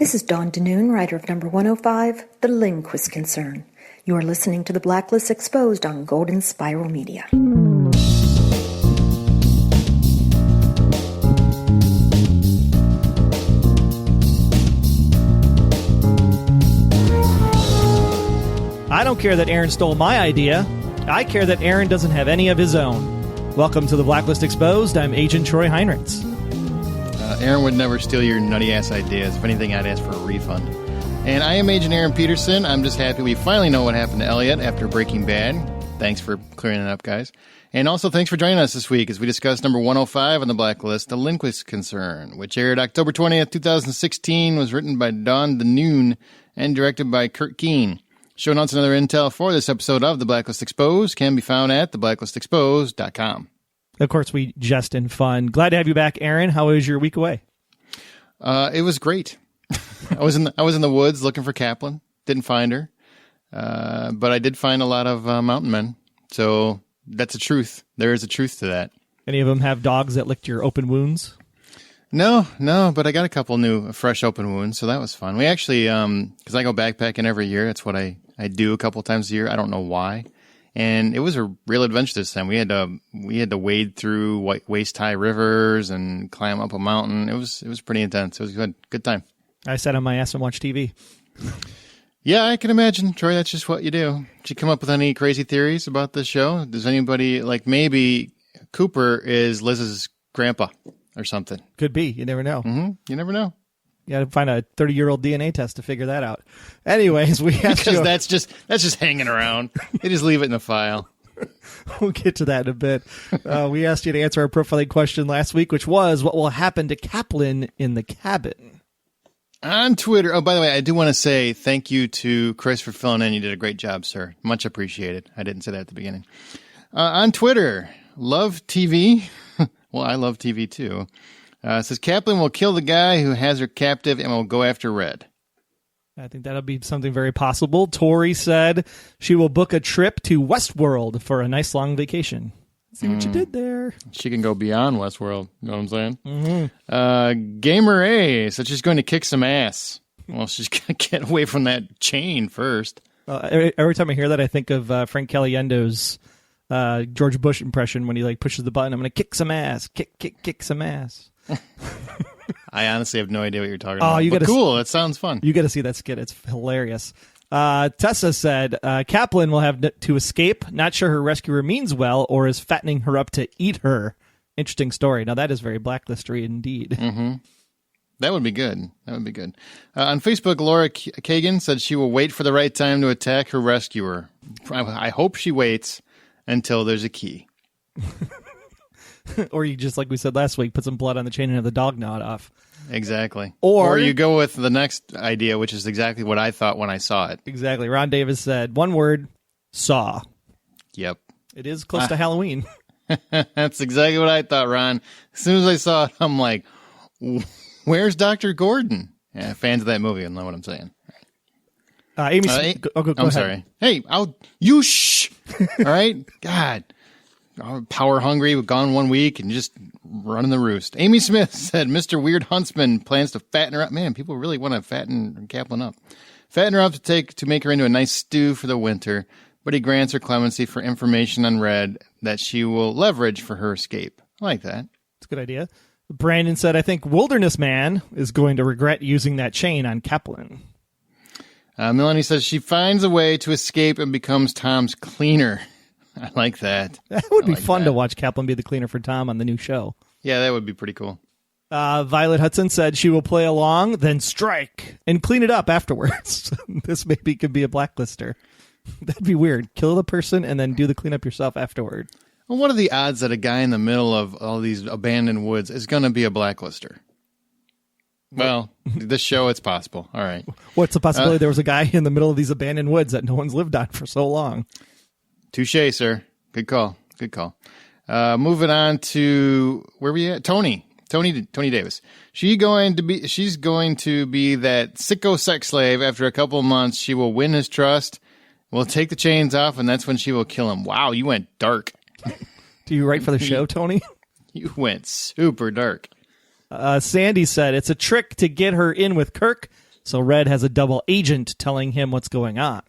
This is Dawn Denoon, writer of number 105, The Lindquist Concern. You are listening to the Blacklist Exposed on Golden Spiral Media. I don't care that Aaron stole my idea. I care that Aaron doesn't have any of his own. Welcome to the Blacklist Exposed. I'm Agent Troy Heinrichs. Aaron would never steal your nutty-ass ideas. If anything, I'd ask for a refund. And I am Agent Aaron Peterson. I'm just happy we finally know what happened to Elliot after Breaking Bad. Thanks for clearing it up, guys. And also, thanks for joining us this week as we discuss number 105 on the Blacklist, The Lindquist Concern, which aired October 20th, 2016, was written by Dawn Denoon and directed by Kirk. Show notes and other intel for this episode of The Blacklist Exposed can be found at theblacklistexposed.com. Of course, we jest in fun. Glad to have you back, Aaron. How was your week away? It was great. I was in the woods looking for Kaplan. Didn't find her, but I did find a lot of mountain men. So that's a truth. There is a truth to that. Any of them have dogs that licked your open wounds? No, but I got a couple new fresh open wounds, so that was fun. We actually, because I go backpacking every year. That's what I do a couple times a year. I don't know why. And it was a real adventure this time. We had to wade through waist-high rivers and climb up a mountain. It was pretty intense. It was good time. I sat on my ass and watched TV. Yeah, I can imagine, Troy. That's just what you do. Did you come up with any crazy theories about this show? Does anybody, like maybe Cooper is Liz's grandpa or something? Could be. You never know. Mm-hmm. You never know. You got to find a 30-year-old DNA test to figure that out. Anyways, we asked because that's just hanging around. They just leave it in the file. We'll get to that in a bit. We asked you to answer our profiling question last week, which was, what will happen to Kaplan in the cabin? On Twitter. Oh, by the way, I do want to say thank you to Chris for filling in. You did a great job, sir. Much appreciated. I didn't say that at the beginning. On Twitter, Love TV. Well, I love TV too. It says Kaplan will kill the guy who has her captive and will go after Red. I think that'll be something very possible. Tori said she will book a trip to Westworld for a nice long vacation. See what you did there. She can go beyond Westworld. You know what I'm saying? Mm-hmm. Gamer A said she's going to kick some ass. Well, she's going to get away from that chain first. Every time I hear that, I think of Frank Caliendo's George Bush impression when he pushes the button. I'm going to kick some ass. Kick some ass. I honestly have no idea what you're talking about. Cool. It sounds fun. You got to see that skit. It's hilarious. Tessa said Kaplan will have to escape. Not sure her rescuer means well or is fattening her up to eat her. Interesting story. Now, that is very blacklistery indeed. Mm-hmm. That would be good. On Facebook, Laura Kagan said she will wait for the right time to attack her rescuer. I hope she waits until there's a key. Or you just, like we said last week, put some blood on the chain and have the dog gnaw it off. Exactly. Or you go with the next idea, which is exactly what I thought when I saw it. Exactly. Ron Davis said, one word, saw. Yep. It is close to Halloween. That's exactly what I thought, Ron. As soon as I saw it, I'm like, where's Dr. Gordon? Yeah, fans of that movie will know what I'm saying. Amy, go I'm ahead. sorry. Hey, you shh. All right? God. Power hungry, we've gone 1 week and just running the roost. Amy Smith said Mr. Weird Huntsman plans to fatten her up. Man, people really want to fatten Kaplan up. Fatten her up to make her into a nice stew for the winter, but he grants her clemency for information on Red that she will leverage for her escape. I like that. It's a good idea. Brandon said, I think Wilderness Man is going to regret using that chain on Kaplan. Melanie says she finds a way to escape and becomes Tom's cleaner. I like that. That would be fun to watch Kaplan be the cleaner for Tom on the new show. Yeah, that would be pretty cool. Violet Hudson said she will play along, then strike, and clean it up afterwards. This maybe could be a blacklister. That'd be weird. Kill the person and then do the cleanup yourself afterward. Well, what are the odds that a guy in the middle of all these abandoned woods is going to be a blacklister? Well, this show, it's possible. All right. What's the possibility there was a guy in the middle of these abandoned woods that no one's lived on for so long? Touche, sir. Good call. Moving on to where we at? Tony Davis. She's going to be that sicko sex slave. After a couple of months, she will win his trust. We'll take the chains off, and that's when she will kill him. Wow, you went dark. Do you write for the show, Tony? You went super dark. Sandy said it's a trick to get her in with Kirk. So Red has a double agent telling him what's going on.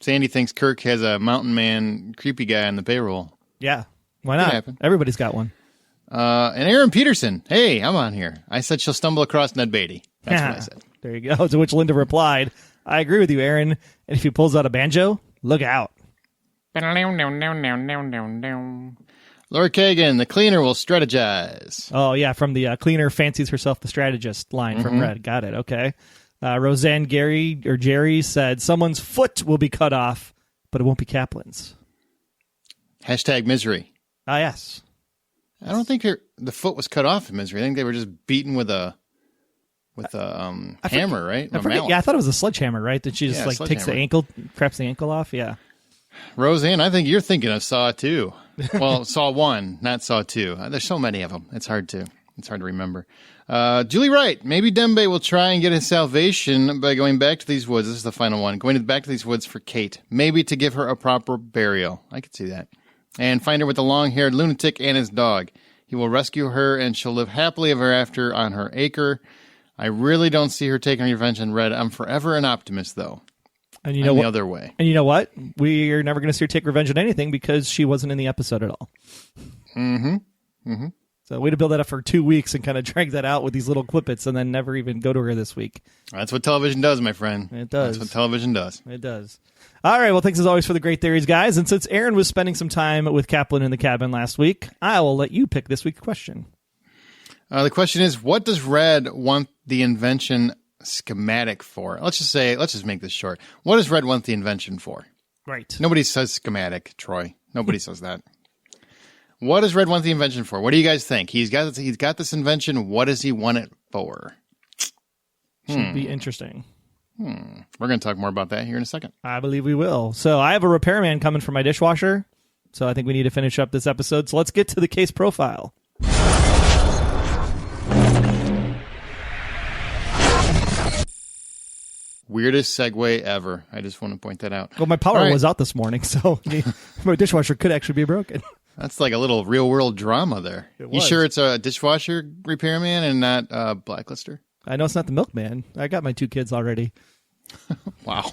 Sandy thinks Kirk has a mountain man, creepy guy on the payroll. Yeah. Why not? Everybody's got one. And Aaron Peterson. Hey, I'm on here. I said she'll stumble across Ned Beatty. That's what I said. There you go. To which Linda replied, I agree with you, Aaron. And if he pulls out a banjo, look out. Laura Kagan, the cleaner will strategize. Oh, yeah, from the cleaner fancies herself the strategist line from Red. Got it. Okay. Roseanne Jerry said, someone's foot will be cut off, but it won't be Kaplan's. Hashtag misery. Ah, yes. I don't think the foot was cut off in misery. I think they were just beaten with a hammer, right? Yeah, I thought it was a sledgehammer, right? That she just takes the ankle, craps the ankle off. Yeah. Roseanne, I think you're thinking of Saw 2. Well, Saw 1, not Saw 2. There's so many of them. It's hard to remember. Julie Wright, maybe Dembe will try and get his salvation by going back to these woods. This is the final one. Going back to these woods for Kate. Maybe to give her a proper burial. I could see that. And find her with the long-haired lunatic and his dog. He will rescue her, and she'll live happily ever after on her acre. I really don't see her taking revenge on Red. I'm forever an optimist, though. And you know the other way. And you know what? We are never going to see her take revenge on anything because she wasn't in the episode at all. Mm-hmm. Mm-hmm. So way to build that up for 2 weeks and kind of drag that out with these little clippets and then never even go to her this week. That's what television does, my friend. It does. That's what television does. It does. All right. Well, thanks as always for the great theories, guys. And since Aaron was spending some time with Kaplan in the cabin last week, I will let you pick this week's question. The question is, what does Red want the invention schematic for? Let's just make this short. What does Red want the invention for? Right. Nobody says schematic, Troy. Nobody says that. What does Red want the invention for? What do you guys think? He's got this invention. What does he want it for? Should be interesting. We're going to talk more about that here in a second. I believe we will. So I have a repairman coming for my dishwasher. So I think we need to finish up this episode. So let's get to the case profile. Weirdest segue ever. I just want to point that out. Well, my power was out this morning, so my dishwasher could actually be broken. That's like a little real-world drama there. You sure it's a dishwasher repairman and not a blacklister? I know it's not the milkman. I got my 2 kids already. Wow.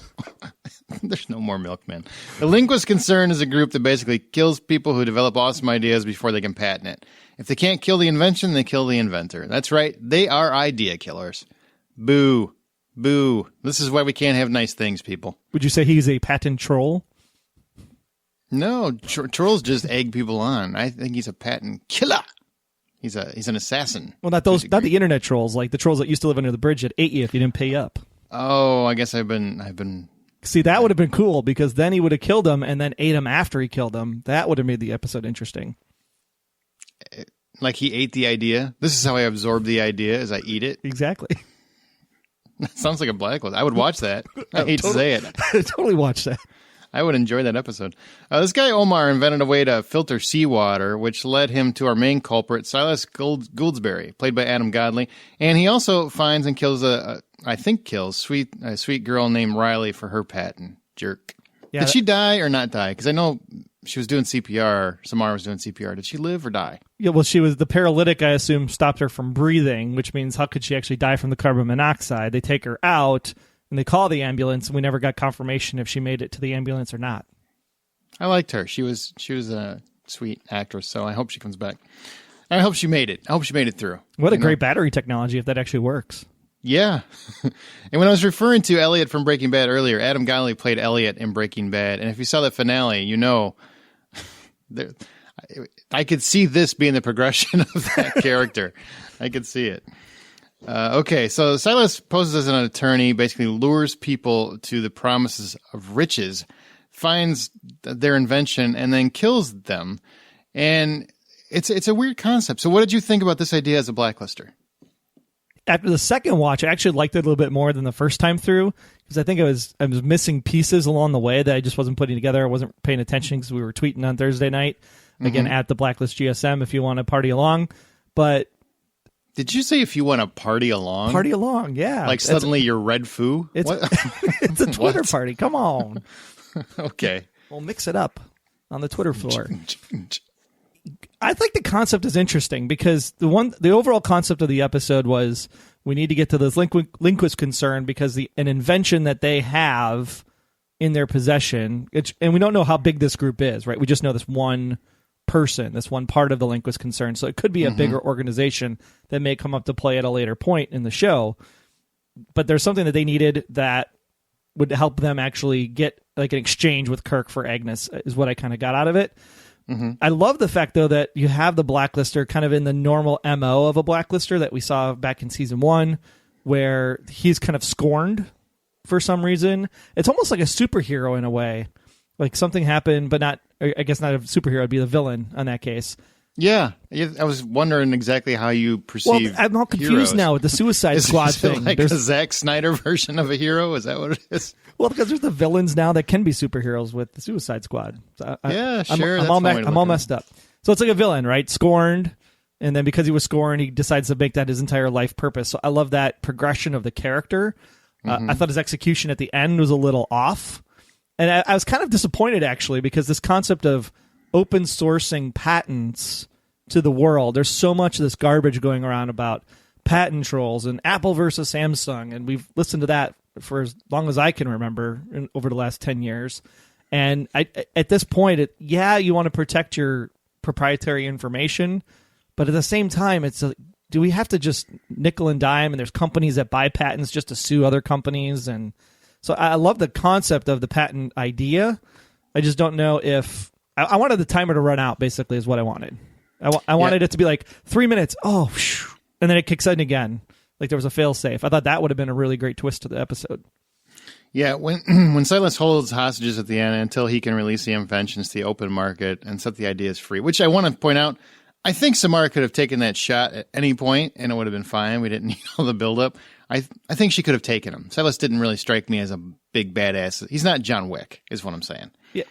There's no more milkmen. The Linquist Concern is a group that basically kills people who develop awesome ideas before they can patent it. If they can't kill the invention, they kill the inventor. That's right. They are idea killers. Boo. Boo. This is why we can't have nice things, people. Would you say he's a patent troll? No, trolls just egg people on. I think he's a patent killer. He's an assassin. Well, not the internet trolls, like the trolls that used to live under the bridge that ate you if you didn't pay up. Oh, I guess I've been. See, that would have been cool because then he would have killed him and then ate him after he killed him. That would have made the episode interesting. Like he ate the idea. This is how I absorb the idea: as I eat it. Exactly. That sounds like a Blacklist. I would watch that. I hate to say it. Totally watch that. I would enjoy that episode. This guy Omar invented a way to filter seawater, which led him to our main culprit, Silas Gouldsberry, played by Adam Godley. And he also finds and kills a sweet girl named Riley for her patent. Jerk. Yeah, did she die or not die? Because I know she was doing CPR. Samar was doing CPR. Did she live or die? Yeah, well, she was the paralytic, I assume, stopped her from breathing, which means how could she actually die from the carbon monoxide? They take her out. And they call the ambulance, and we never got confirmation if she made it to the ambulance or not. I liked her. She was a sweet actress, so I hope she comes back. I hope she made it. I hope she made it through. What a great battery technology if that actually works. Yeah. And when I was referring to Elliot from Breaking Bad earlier, Adam Godley played Elliot in Breaking Bad. And if you saw that finale, you know, I could see this being the progression of that character. I could see it. Okay, so Silas poses as an attorney, basically lures people to the promises of riches, finds their invention, and then kills them. And it's a weird concept. So what did you think about this idea as a blacklister? After the second watch, I actually liked it a little bit more than the first time through, because I think I was missing pieces along the way that I just wasn't putting together. I wasn't paying attention because we were tweeting on Thursday night, again, at the Blacklist GSM if you want to party along. But did you say if you want to party along? Party along, yeah. Like suddenly you're Red Foo? It's a Twitter party. Come on. Okay. We'll mix it up on the Twitter floor. I think the concept is interesting because the overall concept of the episode was we need to get to this Linquist Concern because an invention that they have in their possession, and we don't know how big this group is, right? We just know this one person, this one part of the Linquist Concern. So it could be a bigger organization that may come up to play at a later point in the show. But there's something that they needed that would help them actually get like an exchange with Kirk for Agnes, is what I kind of got out of it. I love the fact, though, that you have the blacklister kind of in the normal MO of a blacklister that we saw back in season 1, where he's kind of scorned for some reason. It's almost like a superhero in a way. Like something happened, but not, I guess not a superhero, it'd be the villain in that case. Yeah, I was wondering exactly how you perceive. Well, I'm all confused heroes. now with the Suicide Squad is it thing. like a Zack Snyder version of a hero? Is that what it is? Well, because there's the villains now that can be superheroes with the Suicide Squad. So sure. I'm all messed up. So it's like a villain, right? Scorned, and then because he was scorned, he decides to make that his entire life purpose. So I love that progression of the character. I thought his execution at the end was a little off. And I was kind of disappointed, actually, because this concept of open sourcing patents to the world, there's so much of this garbage going around about patent trolls and Apple versus Samsung, and we've listened to that for as long as I can remember over the last 10 years. And at this point, you want to protect your proprietary information, but at the same time, it's do we have to just nickel and dime, and there's companies that buy patents just to sue other companies? And so I love the concept of the patent idea. I just don't know if I wanted the timer to run out, basically, is what I wanted. I wanted it to be like 3 minutes, and then it kicks in again. Like there was a fail safe. I thought that would have been a really great twist to the episode. Yeah, when Silas holds hostages at the end until he can release the inventions to the open market and set the ideas free, which I want to point out, I think Samar could have taken that shot at any point and it would have been fine. We didn't need all the buildup. I think she could have taken him. Silas didn't really strike me as a big badass. He's not John Wick, is what I'm saying. Yeah.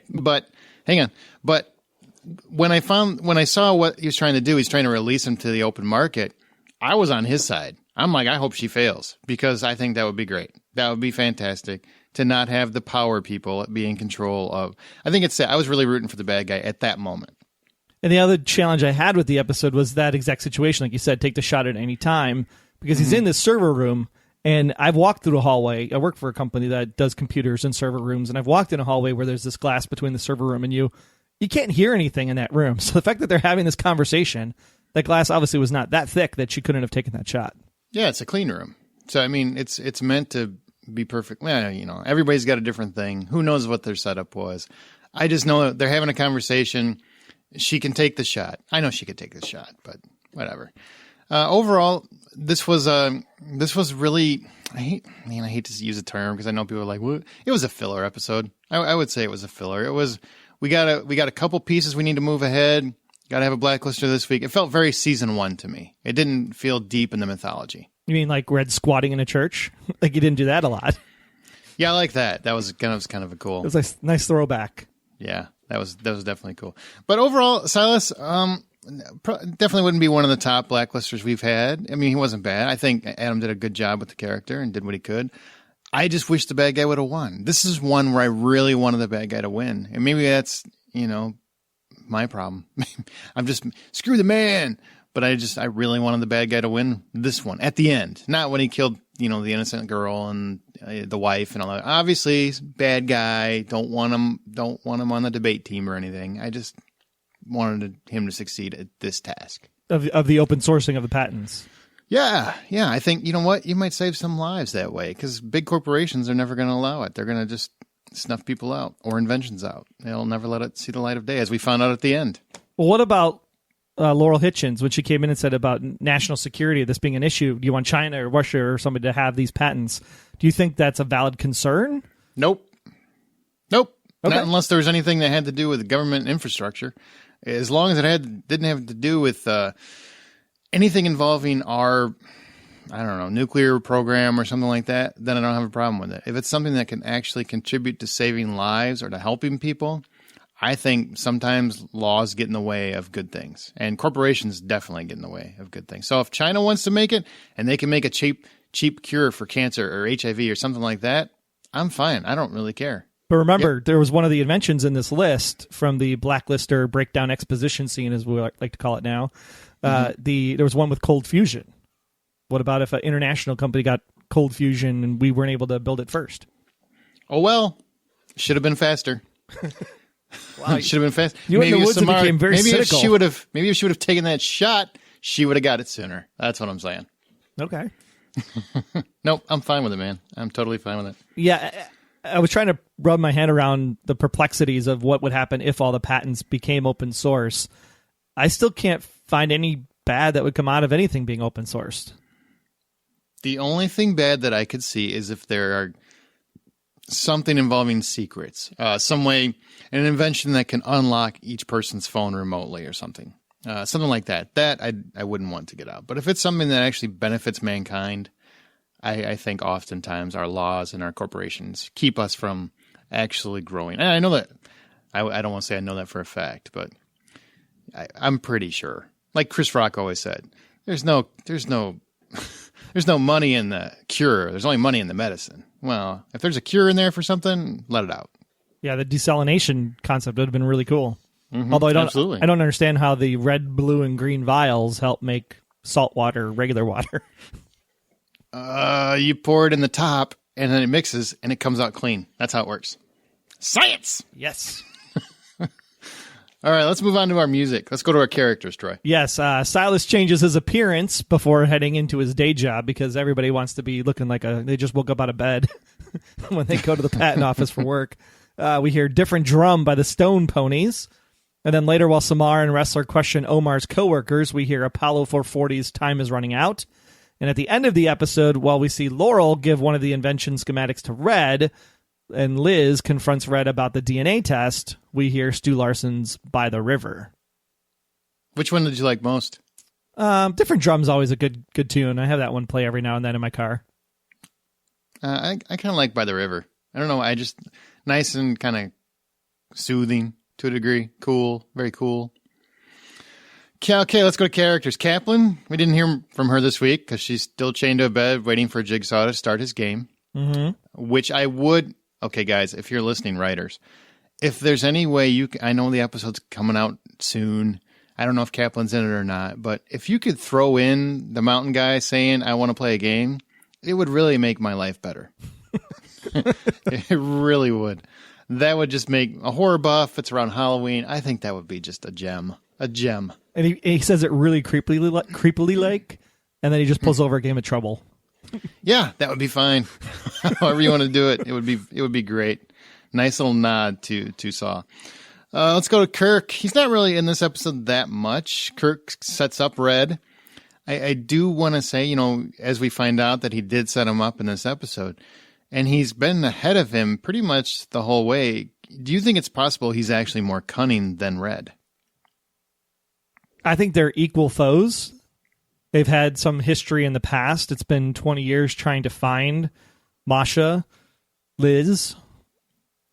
But hang on. But when I saw what he was trying to do, he's trying to release him to the open market, I was on his side. I'm like, I hope she fails, because I think that would be great. That would be fantastic to not have the power people be in control of. I think I was really rooting for the bad guy at that moment. And the other challenge I had with the episode was that exact situation. Like you said, take the shot at any time, because he's in this server room, and I've walked through a hallway. I work for a company that does computers and server rooms, and I've walked in a hallway where there's this glass between the server room and you can't hear anything in that room. So the fact that they're having this conversation, that glass obviously was not that thick that she couldn't have taken that shot. Yeah, it's a clean room. So, I mean, it's meant to be perfect. Well, everybody's got a different thing. Who knows what their setup was? I just know they're having a conversation. She can take the shot. I know she could take the shot, but whatever. Overall, this was really, I hate to use a term because I know people are like, what? It was a filler episode. I would say it was a filler. It was, we got a couple pieces we need to move ahead. Got to have a blacklister this week. It felt very season 1 to me. It didn't feel deep in the mythology. You mean like Red squatting in a church? Like you didn't do that a lot. Yeah, I like that. That was kind of a cool. It was a nice throwback. Yeah, that was definitely cool. But overall, Silas definitely wouldn't be one of the top blacklisters we've had. I mean, he wasn't bad. I think Adam did a good job with the character and did what he could. I just wish the bad guy would have won. This is one where I really wanted the bad guy to win, and maybe that's my problem. I'm just screw the man. But I really wanted the bad guy to win this one at the end, not when he killed, the innocent girl and the wife and all that. Obviously, bad guy. Don't want him on the debate team or anything. I just wanted him to succeed at this task of the open sourcing of the patents. Yeah. I think you might save some lives that way, because big corporations are never going to allow it. They're going to just snuff people out or inventions out. They'll never let it see the light of day, as we found out at the end. Well, what about Laurel Hitchens, when she came in and said about national security, this being an issue? Do you want China or Russia or somebody to have these patents? Do you think that's a valid concern? Nope. Okay. Not unless there was anything that had to do with government infrastructure. As long as it didn't have to do with anything involving our, nuclear program or something like that, then I don't have a problem with it. If it's something that can actually contribute to saving lives or to helping people, I think sometimes laws get in the way of good things, and corporations definitely get in the way of good things. So if China wants to make it and they can make a cheap cure for cancer or HIV or something like that, I'm fine. I don't really care. But remember, There was one of the inventions in this list from the Blacklister breakdown exposition scene, as we like to call it now. There was one with cold fusion. What about if an international company got cold fusion and we weren't able to build it first? Oh, well, should have been faster. Wow, should have been fast. You in the woods became very cynical. Maybe if she would have taken that shot, she would have got it sooner. That's what I'm saying. Okay. Nope, I'm fine with it, man. I'm totally fine with it. Yeah, I was trying to rub my hand around the perplexities of what would happen if all the patents became open source. I still can't find any bad that would come out of anything being open sourced. The only thing bad that I could see is if there are something involving secrets, some way, an invention that can unlock each person's phone remotely or something. Something like that. That I wouldn't want to get out. But if it's something that actually benefits mankind, I think oftentimes our laws and our corporations keep us from actually growing. And I know that, I don't want to say I know that for a fact, but I'm pretty sure. Like Chris Rock always said, there's no money in the cure. There's only money in the medicine. Well, if there's a cure in there for something, let it out. Yeah, the desalination concept would have been really cool. Mm-hmm, although I don't understand how the red, blue, and green vials help make salt water regular water. You pour it in the top, and then it mixes, and it comes out clean. That's how it works. Science! Yes. All right, let's move on to our music. Let's go to our characters, Troy. Yes, Silas changes his appearance before heading into his day job because everybody wants to be looking like they just woke up out of bed when they go to the patent office for work. We hear Different Drum by the Stone Ponies. And then later, while Samar and Wrestler question Omar's coworkers, we hear Apollo 440's Time is Running Out. And at the end of the episode, while we see Laurel give one of the invention schematics to Red, and Liz confronts Red about the DNA test, we hear Stu Larson's By the River. Which one did you like most? Different Drum's always a good tune. I have that one play every now and then in my car. I kind of like By the River. I don't know. I just, nice and kind of soothing to a degree. Cool. Very cool. Okay, let's go to characters. Kaplan, we didn't hear from her this week because she's still chained to a bed waiting for Jigsaw to start his game. Mm-hmm. Which I would... Okay, guys, if you're listening, writers, if there's any way you can... I know the episode's coming out soon. I don't know if Kaplan's in it or not, but if you could throw in the mountain guy saying, I want to play a game, it would really make my life better. It really would. That would just make a horror buff. It's around Halloween. I think that would be just a gem. A gem. And he says it really creepily like, and then he just pulls over a Game of Trouble. Yeah, that would be fine. However you want to do it, it would be great. Nice little nod to Saw. Let's go to Kirk. He's not really in this episode that much. Kirk sets up Red. I do want to say, as we find out that he did set him up in this episode, and he's been ahead of him pretty much the whole way. Do you think it's possible he's actually more cunning than Red? I think they're equal foes. They've had some history in the past. It's been 20 years trying to find Masha, Liz.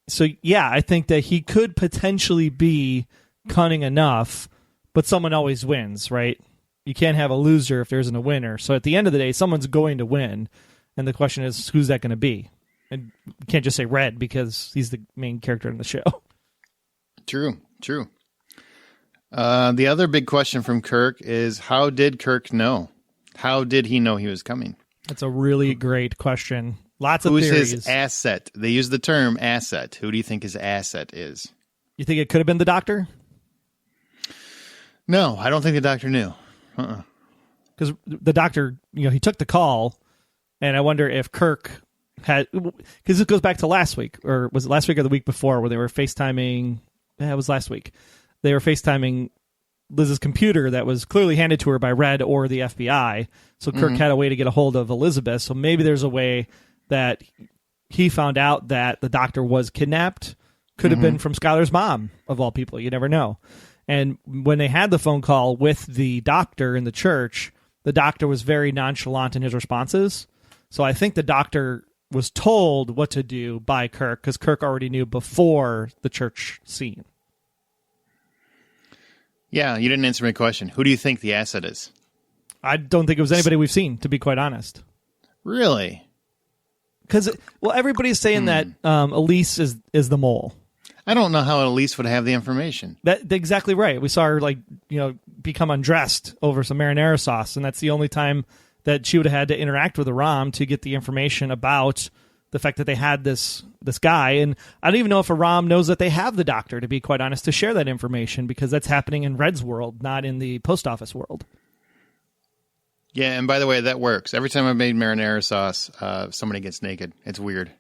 So, yeah, I think that he could potentially be cunning enough, but someone always wins, right? You can't have a loser if there isn't a winner. So at the end of the day, someone's going to win. And the question is, who's that going to be? And you can't just say Red because he's the main character in the show. True. The other big question from Kirk is, how did Kirk know? How did he know he was coming? That's a really great question. Lots of theories. Who's his asset? They use the term asset. Who do you think his asset is? You think it could have been the doctor? No, I don't think the doctor knew. Because the doctor, he took the call, and I wonder if Kirk had... Because it goes back to last week, or was it last week or the week before, where they were FaceTiming... it was last week. They were FaceTiming Liz's computer that was clearly handed to her by Red or the FBI. So Kirk had a way to get a hold of Elizabeth. So maybe there's a way that he found out that the doctor was kidnapped. Could have been from Skylar's mom, of all people. You never know. And when they had the phone call with the doctor in the church, the doctor was very nonchalant in his responses. So I think the doctor was told what to do by Kirk because Kirk already knew before the church scene. Yeah, you didn't answer my question. Who do you think the asset is? I don't think it was anybody we've seen, to be quite honest. Really? Because, everybody's saying that Elise is the mole. I don't know how Elise would have the information. That's exactly right. We saw her, become undressed over some marinara sauce, and that's the only time that she would have had to interact with Aram to get the information about the fact that they had this guy. And I don't even know if Aram knows that they have the doctor, to be quite honest, to share that information, because that's happening in Red's world, not in the post office world. Yeah, and by the way, that works. Every time I made marinara sauce, somebody gets naked. It's weird.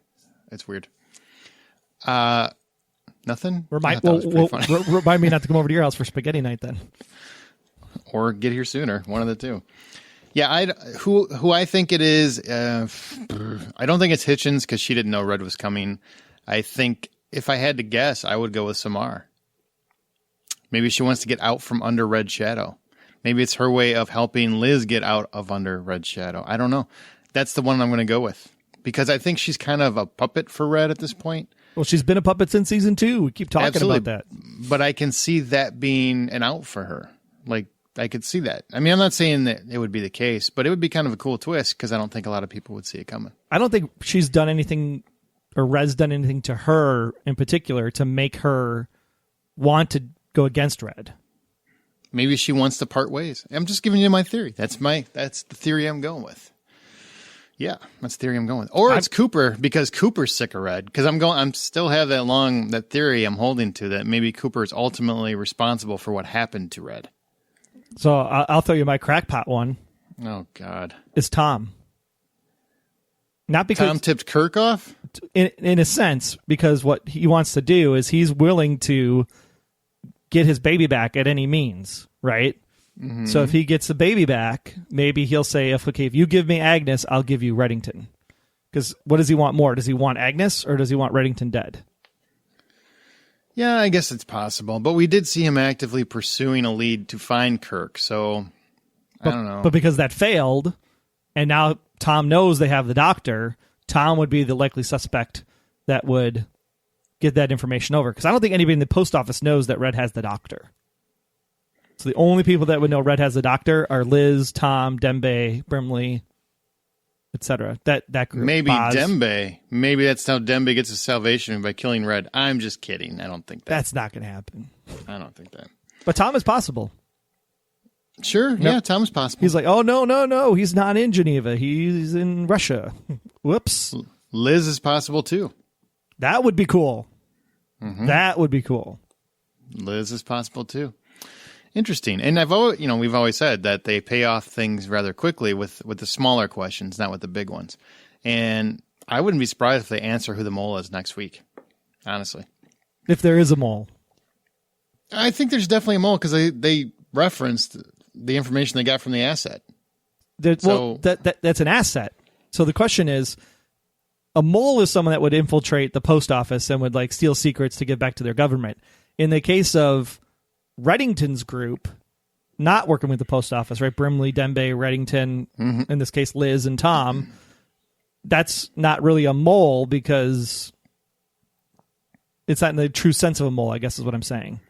It's weird. Nothing? Remind me not to come over to your house for spaghetti night then. Or get here sooner. One of the two. Yeah, who I think it is, I don't think it's Hitchens because she didn't know Red was coming. I think if I had to guess, I would go with Samar. Maybe she wants to get out from under Red's shadow. Maybe it's her way of helping Liz get out of under Red's shadow. I don't know. That's the one I'm going to go with because I think she's kind of a puppet for Red at this point. Well, she's been a puppet since season 2. We keep talking about that. But I can see that being an out for her. Like, I could see that. I mean, I'm not saying that it would be the case, but it would be kind of a cool twist because I don't think a lot of people would see it coming. I don't think she's done anything, or Red's done anything to her in particular to make her want to go against Red. Maybe she wants to part ways. I'm just giving you my theory. That's the theory I'm going with. Yeah, that's the theory I'm going with. Or it's Cooper because Cooper's sick of Red. Because I'm still have that theory I'm holding to that maybe Cooper is ultimately responsible for what happened to Red. So I'll throw you my crackpot one. Oh God, is Tom. Not because Tom tipped Kirk off? In a sense, because what he wants to do is he's willing to get his baby back at any means, right? Mm-hmm. So if he gets the baby back, maybe he'll say, if you give me Agnes, I'll give you Reddington. Because what does he want more? Does he want Agnes or does he want Reddington dead? Yeah, I guess it's possible. But we did see him actively pursuing a lead to find Kirk, so I don't know. But because that failed, and now Tom knows they have the doctor, Tom would be the likely suspect that would get that information over. Because I don't think anybody in the post office knows that Red has the doctor. So the only people that would know Red has the doctor are Liz, Tom, Dembe, Brimley, etc. That group. Maybe Boz. Dembe. Maybe that's how Dembe gets his salvation by killing Red. I'm just kidding. I don't think that. That's not going to happen. I don't think that. But Tom is possible. Sure. Yeah, Tom is possible. He's like, oh, no. He's not in Geneva. He's in Russia. Whoops. Liz is possible, too. That would be cool. Mm-hmm. That would be cool. Liz is possible, too. Interesting. And we've always said that they pay off things rather quickly with the smaller questions, not with the big ones. And I wouldn't be surprised if they answer who the mole is next week, honestly. If there is a mole. I think there's definitely a mole because they referenced the information they got from the asset. That's an asset. So the question is, a mole is someone that would infiltrate the post office and would steal secrets to give back to their government. In the case of Reddington's group, not working with the post office, right? Brimley, Dembe, Reddington, in this case, Liz and Tom. That's not really a mole because it's not in the true sense of a mole, I guess is what I'm saying.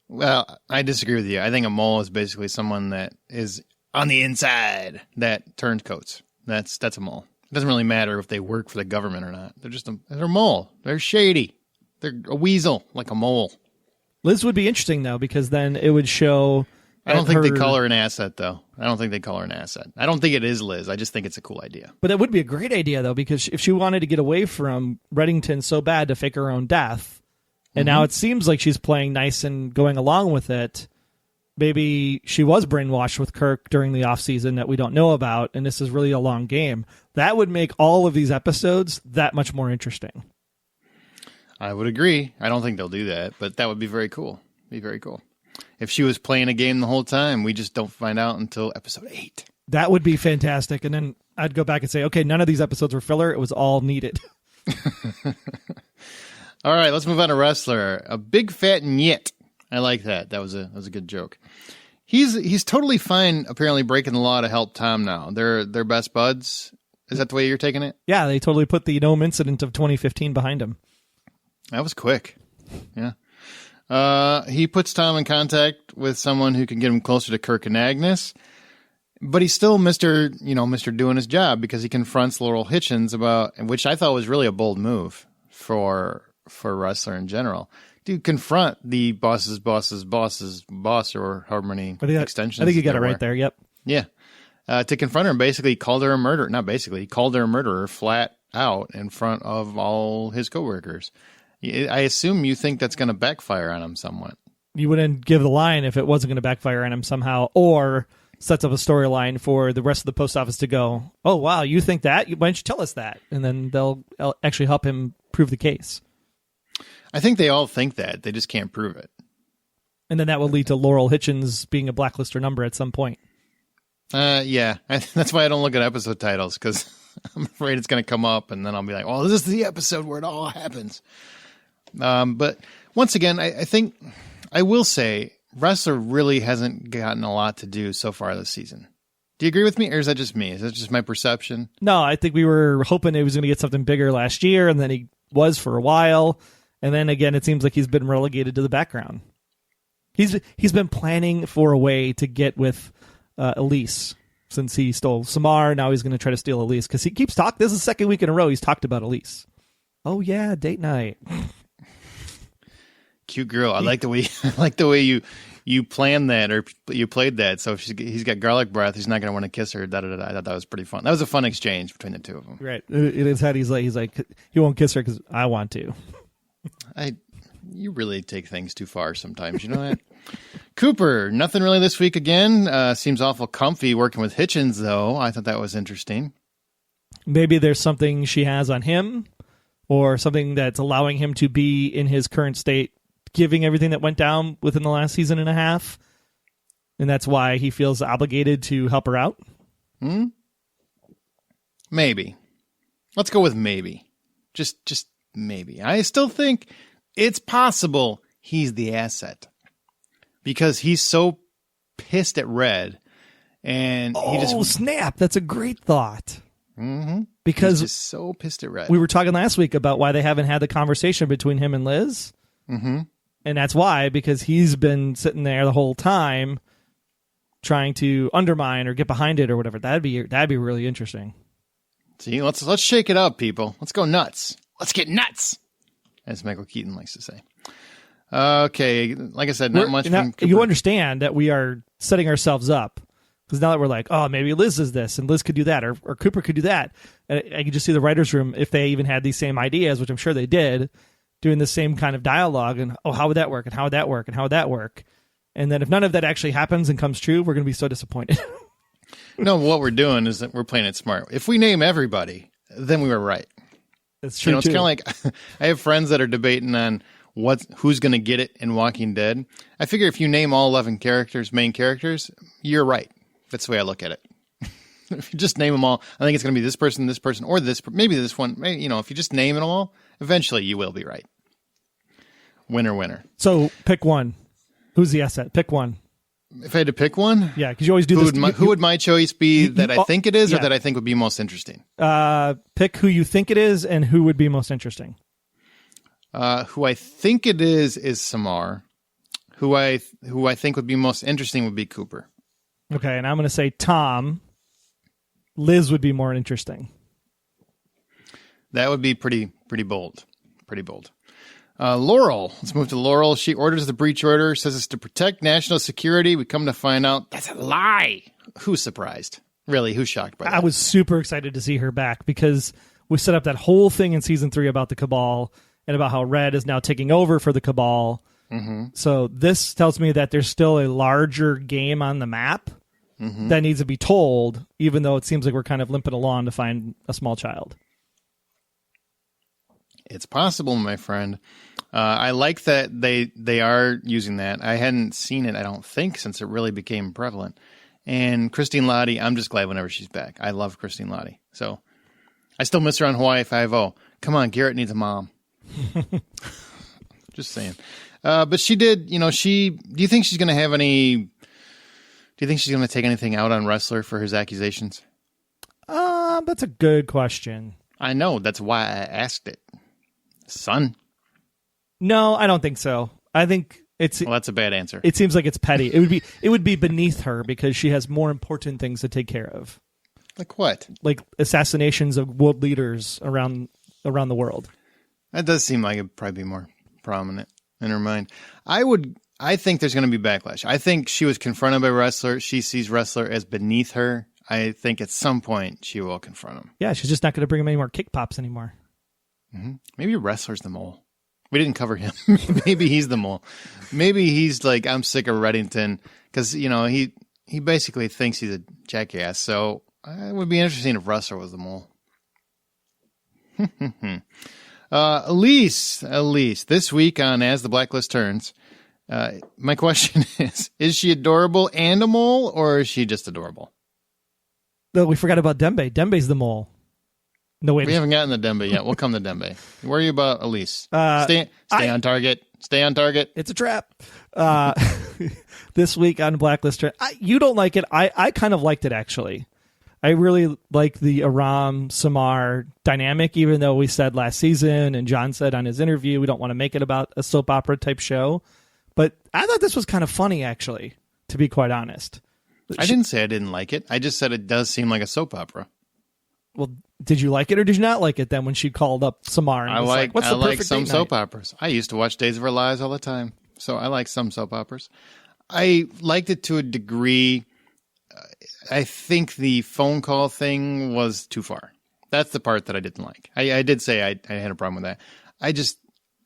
Well, I disagree with you. I think a mole is basically someone that is on the inside that turns coats. That's a mole. It doesn't really matter if they work for the government or not. They're a mole. They're shady. They're a weasel, like a mole. Liz would be interesting, though, because then it would show... I don't think they call her an asset, though. I don't think they call her an asset. I don't think it is Liz. I just think it's a cool idea. But it would be a great idea, though, because if she wanted to get away from Reddington so bad to fake her own death, and now it seems like she's playing nice and going along with it, maybe she was brainwashed with Kirk during the off-season that we don't know about, and this is really a long game. That would make all of these episodes that much more interesting. I would agree. I don't think they'll do that, but that would be very cool. Be very cool. If she was playing a game the whole time, we just don't find out until episode 8. That would be fantastic. And then I'd go back and say, okay, none of these episodes were filler. It was all needed. All right, let's move on to Wrestler. A big fat nyet. I like that. That was a good joke. He's totally fine, apparently, breaking the law to help Tom now. They're best buds. Is that the way you're taking it? Yeah, they totally put the Gnome incident of 2015 behind him. That was quick. Yeah. He puts Tom in contact with someone who can get him closer to Kirk and Agnes, but he's still Mr. doing his job because he confronts Laurel Hitchens which I thought was really a bold move for Wrestler in general. Dude, confront the boss's boss or however many extensions. I think you got it right there. Yep. Yeah. to confront her and basically called her a murderer. Not basically, he called her a murderer flat out in front of all his coworkers. I assume you think that's going to backfire on him somewhat. You wouldn't give the line if it wasn't going to backfire on him somehow, or sets up a storyline for the rest of the post office to go, oh, wow, you think that? Why don't you tell us that? And then they'll actually help him prove the case. I think they all think that. They just can't prove it. And then that will lead to Laurel Hitchens being a blacklister number at some point. Yeah. That's why I don't look at episode titles, because I'm afraid it's going to come up, and then I'll be like, oh, this is the episode where it all happens. But once again, I think I will say Wrestler really hasn't gotten a lot to do so far this season. Do you agree with me, or is that just me? Is that just my perception? No, I think we were hoping it was going to get something bigger last year, and then he was for a while. And then again, it seems like he's been relegated to the background. He's been planning for a way to get with Elise since he stole Samar. Now he's going to try to steal Elise because he keeps talking. This is the second week in a row he's talked about Elise. Oh yeah, date night. Cute girl. I like the way you planned that, or you played that. So if he's got garlic breath, he's not going to want to kiss her. Da, da, da, da. I thought that was pretty fun. That was a fun exchange between the two of them. Right. In his head, he's like he won't kiss her because I want to. You really take things too far sometimes. You know that. Cooper, nothing really this week again. Seems awful comfy working with Hitchens, though. I thought that was interesting. Maybe there's something she has on him, or something that's allowing him to be in his current state, giving everything that went down within the last season and a half, and that's why he feels obligated to help her out. Maybe. Let's go with maybe. Just maybe. I still think it's possible he's the asset, because he's so pissed at Red, and he just snap. That's a great thought. Mm-hmm. Because he's just so pissed at Red. We were talking last week about why they haven't had the conversation between him and Liz. Mm-hmm. And that's why, because he's been sitting there the whole time trying to undermine or get behind it or whatever. That'd be really interesting. See, let's shake it up, people. Let's go nuts. Let's get nuts, as Michael Keaton likes to say. Okay, like I said, not much from Cooper. You understand that we are setting ourselves up, because now that we're like, oh, maybe Liz is this, and Liz could do that, or Cooper could do that. And I can just see the writer's room, if they even had these same ideas, which I'm sure they did, doing the same kind of dialogue, and how would that work, and how would that work, and how would that work? And then if none of that actually happens and comes true, we're going to be so disappointed. No, what we're doing is that we're playing it smart. If we name everybody, then we were right. That's true. It's kind of like I have friends that are debating on who's going to get it in Walking Dead. I figure if you name all 11 main characters, you're right. That's the way I look at it. If you just name them all, I think it's going to be this person, or this, maybe this one. If you just name them all, eventually you will be right. Winner. So pick one. Who's the asset? Pick one. If I had to pick one? Yeah, because you always do this. Who would my choice be that I think it is, or that I think would be most interesting? Pick who you think it is and who would be most interesting. Who I think it is Samar. Who I think would be most interesting would be Cooper. Okay, and I'm going to say Tom. Liz would be more interesting. That would be pretty bold. Pretty bold. Laurel. Let's move to Laurel. She orders the breach order, says it's to protect national security. We come to find out that's a lie. Who's surprised? Really, who's shocked by that? I was super excited to see her back, because we set up that whole thing in season 3 about the Cabal and about how Red is now taking over for the Cabal. Mm-hmm. So this tells me that there's still a larger game on the map that needs to be told, even though it seems like we're kind of limping along to find a small child. It's possible, my friend. I like that they are using that. I hadn't seen it, I don't think, since it really became prevalent. And Christine Lottie, I'm just glad whenever she's back. I love Christine Lottie. So I still miss her on Hawaii 5-0. Come on, Garrett needs a mom. Just saying. But she did, do you think she's going to have any, do you think she's going to take anything out on Wrestler for his accusations? That's a good question. I know. That's why I asked it. Son. No, I don't think so. I think well, that's a bad answer. It seems like it's petty. It would be beneath her, because she has more important things to take care of. Like what? Like assassinations of world leaders around the world. That does seem like it'd probably be more prominent in her mind. I think there's going to be backlash. I think she was confronted by Wrestler. She sees Wrestler as beneath her. I think at some point she will confront him. Yeah, she's just not going to bring him any more kick pops anymore. Mm-hmm. Maybe Wrestler's the mole. We didn't cover him. Maybe he's the mole. Maybe he's like, I'm sick of Reddington, because, he basically thinks he's a jackass. So it would be interesting if Wrestler was the mole. Elise, this week on As the Blacklist Turns, my question is she adorable and a mole, or is she just adorable? No, we forgot about Dembe. Dembe's the mole. No, wait. We haven't gotten the Dembe yet. We'll come to Dembe. Worry about Elise. Stay on target. Stay on target. It's a trap. This week on Blacklister, you don't like it. I kind of liked it, actually. I really like the Aram Samar dynamic, even though we said last season and John said on his interview we don't want to make it about a soap opera type show. But I thought this was kind of funny, actually, to be quite honest. I didn't say I didn't like it. I just said it does seem like a soap opera. Well, did you like it or did you not like it then when she called up Samar? And I was like what's the I like perfect some date soap night? operas. I used to watch Days of Our Lives all the time, so I like some soap operas. I liked it to a degree. I think the phone call thing was too far. That's the part that I didn't like. I did say I had a problem with that.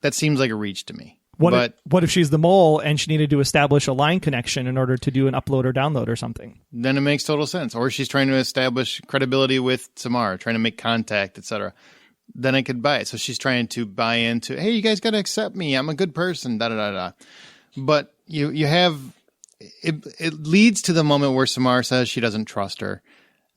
That seems like a reach to me. What if she's the mole and she needed to establish a line connection in order to do an upload or download or something? Then it makes total sense. Or she's trying to establish credibility with Samar, trying to make contact, etc. Then I could buy it. So she's trying to buy into, hey, you guys got to accept me. I'm a good person, da-da-da-da. But you have, it leads to the moment where Samar says she doesn't trust her.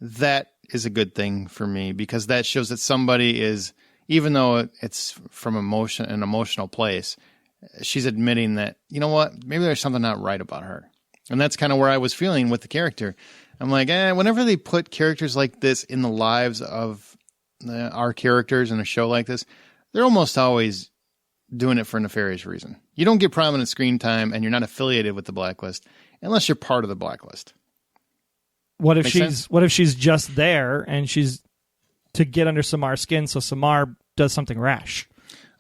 That is a good thing for me, because that shows that somebody is, even though it's from an emotional place, she's admitting that, you know what, maybe there's something not right about her. And that's kind of where I was feeling with the character. I'm like, whenever they put characters like this in the lives of our characters in a show like this, they're almost always doing it for a nefarious reason. You don't get prominent screen time and you're not affiliated with the Blacklist unless you're part of the Blacklist. What if she's just there and she's to get under Samar's skin so Samar does something rash?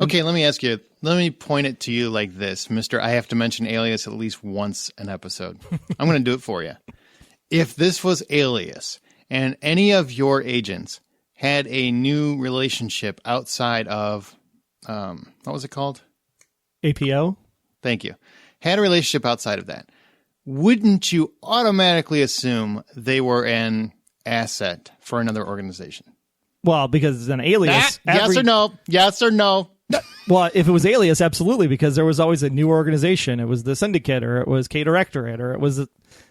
Okay, let me ask you. Let me point it to you like this, Mr. I have to mention Alias at least once an episode. I'm going to do it for you. If this was Alias and any of your agents had a new relationship outside of, what was it called? APO? Thank you. Had a relationship outside of that, wouldn't you automatically assume they were an asset for another organization? Well, because it's an alias. Yes or no? Yes or no? Well, if it was Alias, absolutely, because there was always a new organization. It was the Syndicate, or it was K-Directorate, or it was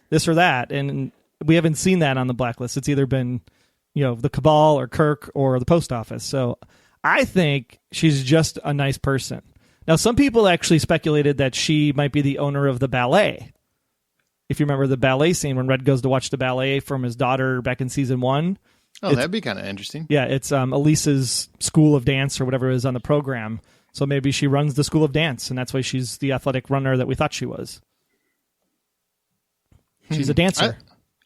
this or that. And we haven't seen that on the Blacklist. It's either been, the Cabal or Kirk or the Post Office. So I think she's just a nice person. Now, some people actually speculated that she might be the owner of the ballet. If you remember the ballet scene when Red goes to watch the ballet from his daughter back in season 1. Oh, that'd be kind of interesting. Yeah, it's Elise's school of dance or whatever is on the program. So maybe she runs the school of dance, and that's why she's the athletic runner that we thought she was. She's a dancer.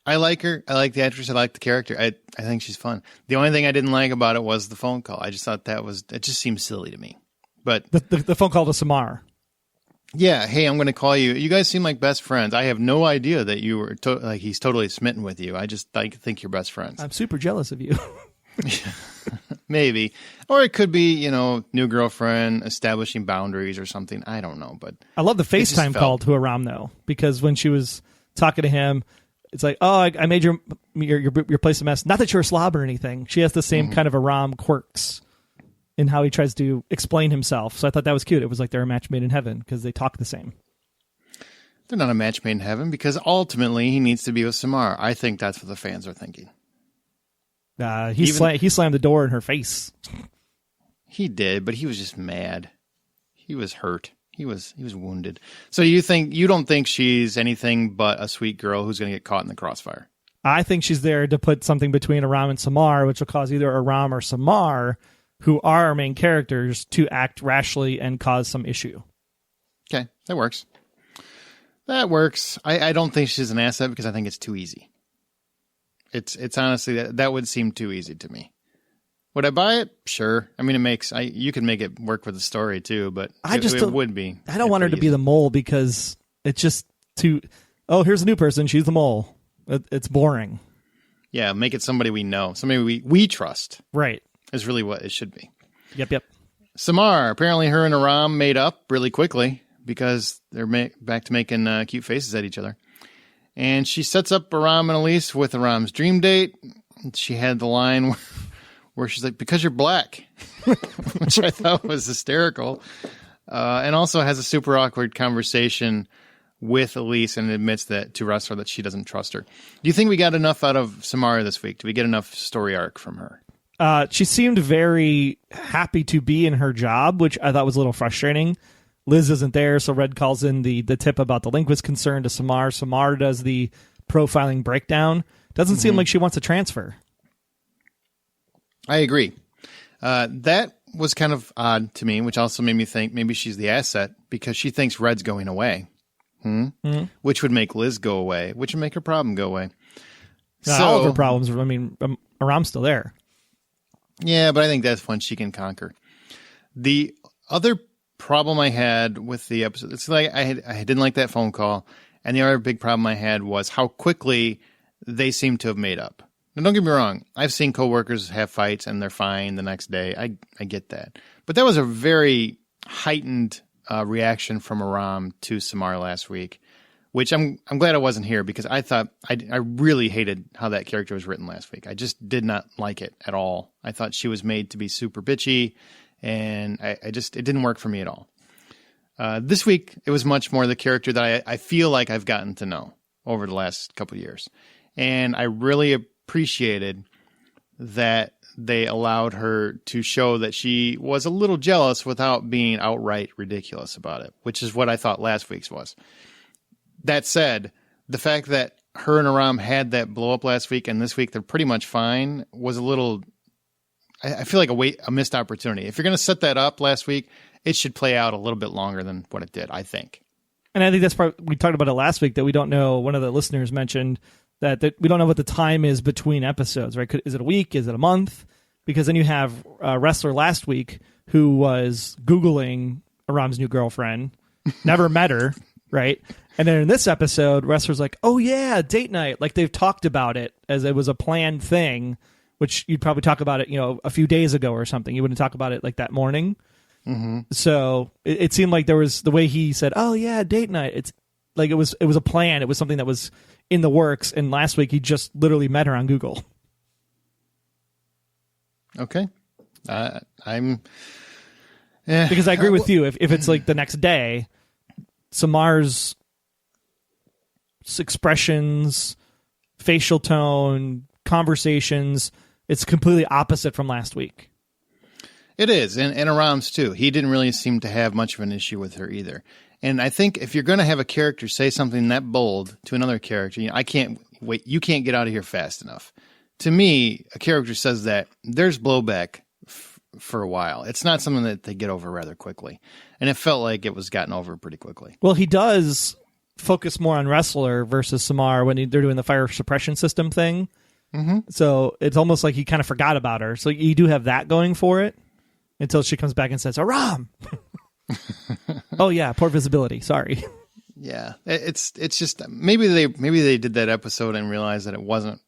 I like her. I like the actress. I like the character. I think she's fun. The only thing I didn't like about it was the phone call. I just thought it just seemed silly to me. But the phone call to Samar. Yeah, hey, I'm going to call you. You guys seem like best friends. I have no idea that you were he's totally smitten with you. I just think you're best friends. I'm super jealous of you. Maybe. Or it could be, new girlfriend, establishing boundaries or something. I don't know. But I love the FaceTime call to Aram, though, because when she was talking to him, it's like, oh, I made your place a mess. Not that you're a slob or anything. She has the same kind of Aram quirks in how he tries to explain himself. So I thought that was cute. It was like they're a match made in heaven because they talk the same. They're not a match made in heaven because ultimately he needs to be with Samar. I think that's what the fans are thinking. He slammed the door in her face. He did, but he was just mad. He was hurt. He was wounded. So you don't think she's anything but a sweet girl who's going to get caught in the crossfire? I think she's there to put something between Aram and Samar, which will cause either Aram or Samar, who are our main characters, to act rashly and cause some issue. Okay, that works. I don't think she's an asset because I think it's too easy. It's honestly, that would seem too easy to me. Would I buy it? Sure. I mean, you can make it work with the story too, but it would be. I don't want her to be the mole because it's just too, oh, here's a new person. She's the mole. It's boring. Yeah, make it somebody we know, somebody we trust. Right. Is really what it should be. Yep. Samar, apparently her and Aram made up really quickly because they're back to making cute faces at each other. And she sets up Aram and Elise with Aram's dream date. She had the line where she's like, because you're black, which I thought was hysterical. And also has a super awkward conversation with Elise and admits that to Ressler that she doesn't trust her. Do you think we got enough out of Samara this week? Do we get enough story arc from her? She seemed very happy to be in her job, which I thought was a little frustrating. Liz isn't there, so Red calls in the tip about the Linquist Concern to Samar. Samar does the profiling breakdown. Doesn't seem like she wants to transfer. I agree. That was kind of odd to me, which also made me think maybe she's the asset because she thinks Red's going away, which would make Liz go away, which would make her problem go away. All of her problems, I mean, Aram's still there. Yeah, but I think that's one she can conquer. The other problem I had with the episode, it's like I didn't like that phone call, and the other big problem I had was how quickly they seem to have made up. Now, don't get me wrong. I've seen coworkers have fights and they're fine the next day. I get that. But that was a very heightened reaction from Aram to Samar last week, which I'm glad I wasn't here because I thought I really hated how that character was written last week. I just did not like it at all. I thought she was made to be super bitchy, and it didn't work for me at all. This week, it was much more the character that I feel like I've gotten to know over the last couple of years. And I really appreciated that they allowed her to show that she was a little jealous without being outright ridiculous about it, which is what I thought last week's was. That said, the fact that her and Aram had that blow up last week and this week they're pretty much fine was a little, I feel like a missed opportunity. If you're going to set that up last week, it should play out a little bit longer than what it did, I think. And I think that's part, we talked about it last week that we don't know. One of the listeners mentioned that we don't know what the time is between episodes, right? Is it a week? Is it a month? Because then you have a wrestler last week who was Googling Aram's new girlfriend, never met her, right? And then in this episode, wrestler's like, oh yeah, date night. Like they've talked about it as it was a planned thing, which you'd probably talk about it, a few days ago or something. You wouldn't talk about it like that morning. Mm-hmm. So it seemed like there was the way he said, oh yeah, date night. It's like it was a plan. It was something that was in the works. And last week he just literally met her on Google. Okay. I'm because I agree with you. If it's like the next day, Samar's expressions, facial tone, conversations, it's completely opposite from last week. It is, and Aram's too. He didn't really seem to have much of an issue with her either. And I think if you're going to have a character say something that bold to another character, I can't wait. You can't get out of here fast enough. To me, a character says that there's blowback for a while. It's not something that they get over rather quickly. And it felt like it was gotten over pretty quickly. Well, he does focus more on wrestler versus Samar when they're doing the fire suppression system thing. Mm-hmm. So it's almost like he kind of forgot about her. So you do have that going for it until she comes back and says, Aram! Oh, yeah, poor visibility. Sorry. Yeah, it's just maybe they did that episode and realized that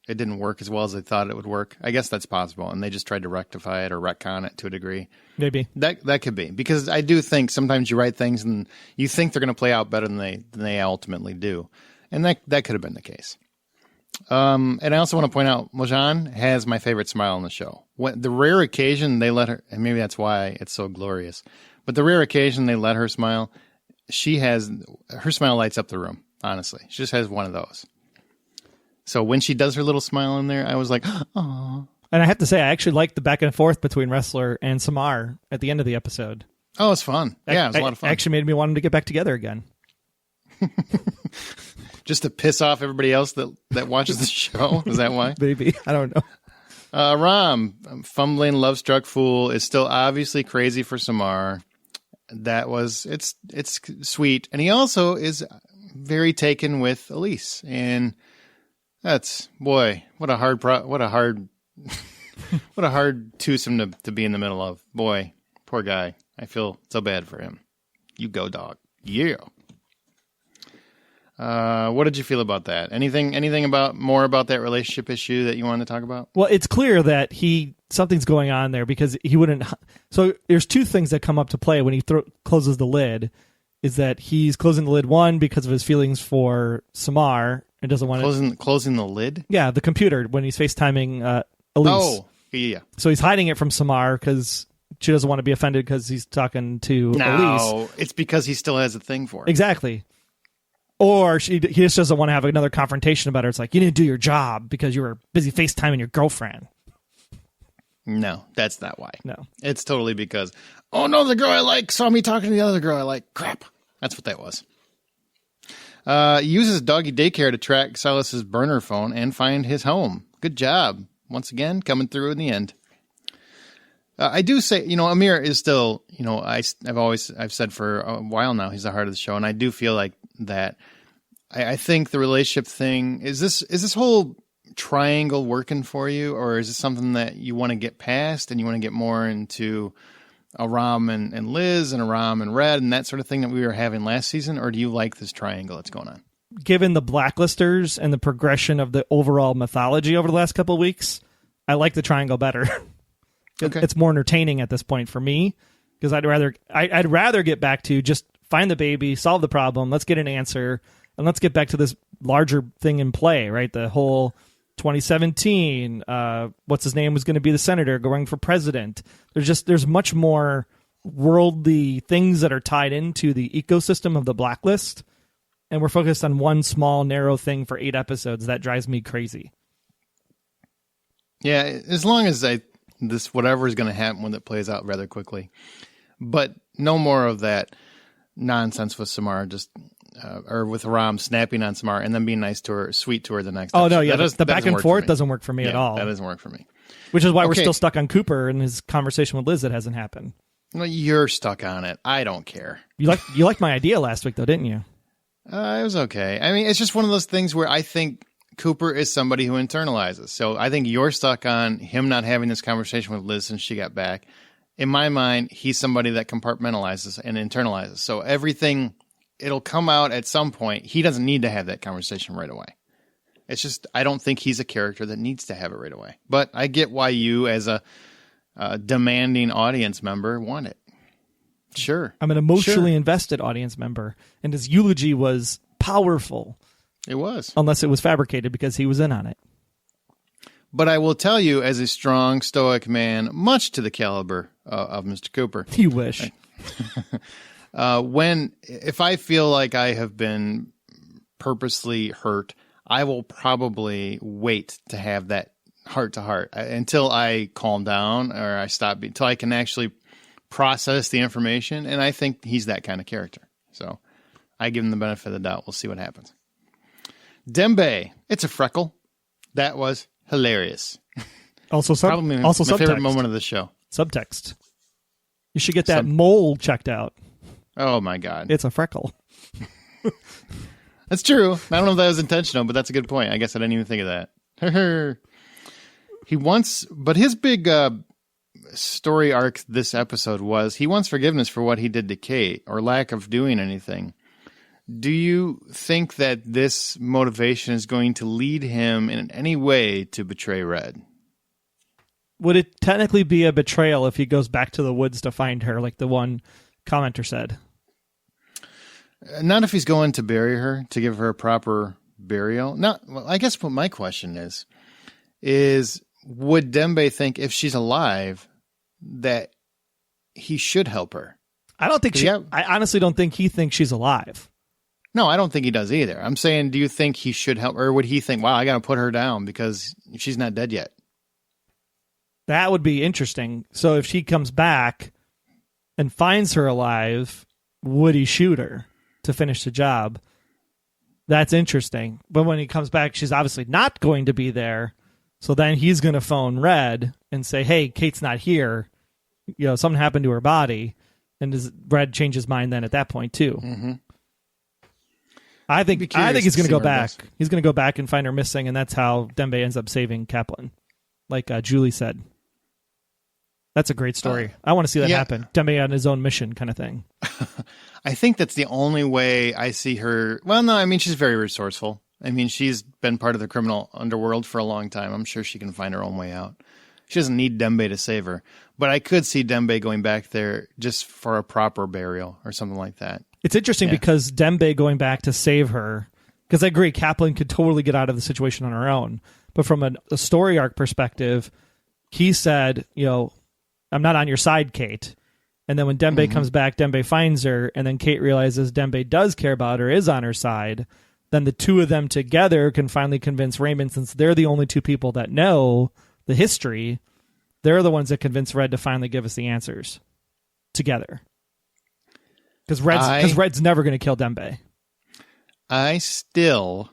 it didn't work as well as they thought it would work. I guess that's possible, and they just tried to rectify it or retcon it to a degree. Maybe that could be, because I do think sometimes you write things and you think they're going to play out better than they ultimately do, and that could have been the case. And I also want to point out Mojan has my favorite smile on the show. When the rare occasion they let her, and maybe that's why it's so glorious, but the rare occasion they let her smile. Her smile lights up the room, honestly. She just has one of those. So when she does her little smile in there, I was like, oh. And I have to say, I actually liked the back and forth between Wrestler and Samar at the end of the episode. Oh, it's fun. Yeah, it was a lot of fun. Actually made me want them to get back together again. Just to piss off everybody else that watches the show? Is that why? Maybe. I don't know. Ram, fumbling, love-struck fool, is still obviously crazy for Samar. It's sweet, and he also is very taken with Elise, and that's what a hard twosome to be in the middle of. Boy, poor guy. I feel so bad for him. You go, dog. Yeah. What did you feel about that? Anything more about that relationship issue that you wanted to talk about? Well, it's clear that something's going on there because he wouldn't. So there's two things that come up to play when he closes the lid. Is that he's closing the lid, one, because of his feelings for Samar and doesn't want to... Closing the lid? Yeah, the computer, when he's FaceTiming Elise. Oh, yeah. So he's hiding it from Samar because she doesn't want to be offended because he's talking to Elise. No, it's because he still has a thing for her. Exactly. Or he just doesn't want to have another confrontation about her. It's like, you didn't do your job because you were busy FaceTiming your girlfriend. No, that's not why. No. It's totally because, oh no, the girl I like saw me talking to the other girl I like. Crap. That's what that was. Uses doggy daycare to track Silas's burner phone and find his home. Good job. Once again, coming through in the end. I do say, Amir is still, I've said for a while now, he's the heart of the show. And I do feel like that. I think the relationship thing, is this whole triangle working for you, or is it something that you want to get past and you want to get more into Aram and Liz and Aram and Red and that sort of thing that we were having last season, or do you like this triangle that's going on? Given the blacklisters and the progression of the overall mythology over the last couple of weeks, I like the triangle better. Okay. It's more entertaining at this point for me because I'd rather get back to just find the baby, solve the problem, let's get an answer, and let's get back to this larger thing in play, right? The whole 2017, what's his name was going to be the senator going for president. There's much more worldly things that are tied into the ecosystem of the Blacklist, and we're focused on one small narrow thing for 8 episodes. That drives me crazy. Yeah, as long as whatever is going to happen when it plays out rather quickly, but no more of that nonsense with Samar, or with Ram snapping on Samar and then being nice to her, sweet to her the next. Oh no, yeah, the back and forth doesn't work for me at all. That doesn't work for me. Which is why we're still stuck on Cooper and his conversation with Liz that hasn't happened. Well, you're stuck on it. I don't care. You liked my idea last week though, didn't you? It was okay. I mean, it's just one of those things where I think Cooper is somebody who internalizes. So I think you're stuck on him not having this conversation with Liz since she got back. In my mind, he's somebody that compartmentalizes and internalizes. So everything, it'll come out at some point. He doesn't need to have that conversation right away. It's just, I don't think he's a character that needs to have it right away. But I get why you, as a demanding audience member, want it. Sure. I'm an emotionally invested audience member, and his eulogy was powerful. It was. Unless it was fabricated because he was in on it. But I will tell you, as a strong, stoic man, much to the caliber of Mr. Cooper. You wish. If I feel like I have been purposely hurt, I will probably wait to have that heart-to-heart until I calm down or I stop, until I can actually process the information. And I think he's that kind of character. So I give him the benefit of the doubt. We'll see what happens. Dembe, it's a freckle. That was hilarious. Probably my favorite moment of the show. Subtext. You should get that mole checked out. Oh my God. It's a freckle. That's true. I don't know if that was intentional, but that's a good point. I guess I didn't even think of that. But his big story arc this episode was he wants forgiveness for what he did to Kate, or lack of doing anything. Do you think that this motivation is going to lead him in any way to betray Red? Would it technically be a betrayal if he goes back to the woods to find her, like the one commenter said? Not if he's going to bury her, to give her a proper burial. Well, I guess what my question is would Dembe think if she's alive that he should help her? I don't think I honestly don't think he thinks she's alive. No, I don't think he does either. I'm saying, do you think he should help, or would he think, wow, I got to put her down because she's not dead yet? That would be interesting. So if she comes back and finds her alive, would he shoot her to finish the job? That's interesting. But when he comes back, she's obviously not going to be there. So then he's going to phone Red and say, hey, Kate's not here. Something happened to her body. And does Red change his mind then at that point too? Mm-hmm. I think he's going to go back. He's going to go back and find her missing, and that's how Dembe ends up saving Kaplan, like Julie said. That's a great story. I want to see that happen. Dembe on his own mission kind of thing. I think that's the only way I see her. Well, no, I mean, she's very resourceful. I mean, she's been part of the criminal underworld for a long time. I'm sure she can find her own way out. She doesn't need Dembe to save her. But I could see Dembe going back there just for a proper burial or something like that. It's interesting because Dembe going back to save her, because I agree, Kaplan could totally get out of the situation on her own. But from a story arc perspective, he said, I'm not on your side, Kate. And then when Dembe comes back, Dembe finds her, and then Kate realizes Dembe does care about her, is on her side. Then the two of them together can finally convince Raymond, since they're the only two people that know the history, they're the ones that convince Red to finally give us the answers together. Because Red's never going to kill Dembe. I still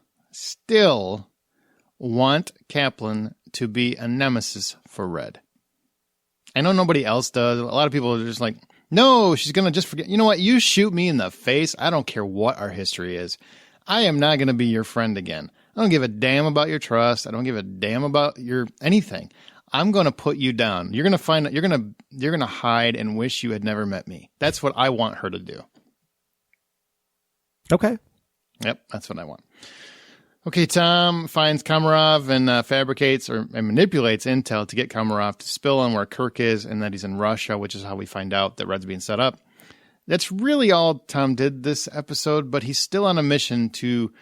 want Kaplan to be a nemesis for Red. I know nobody else does. A lot of people are just like, no, she's going to just forget. You know what? You shoot me in the face. I don't care what our history is. I am not going to be your friend again. I don't give a damn about your trust. I don't give a damn about your anything. I'm going to put you down. You're going to you're going to hide and wish you had never met me. That's what I want her to do. Okay. Yep, that's what I want. Okay, Tom finds Komarov and fabricates and manipulates intel to get Komarov to spill on where Kirk is and that he's in Russia, which is how we find out that Red's being set up. That's really all Tom did this episode, but he's still on a mission to...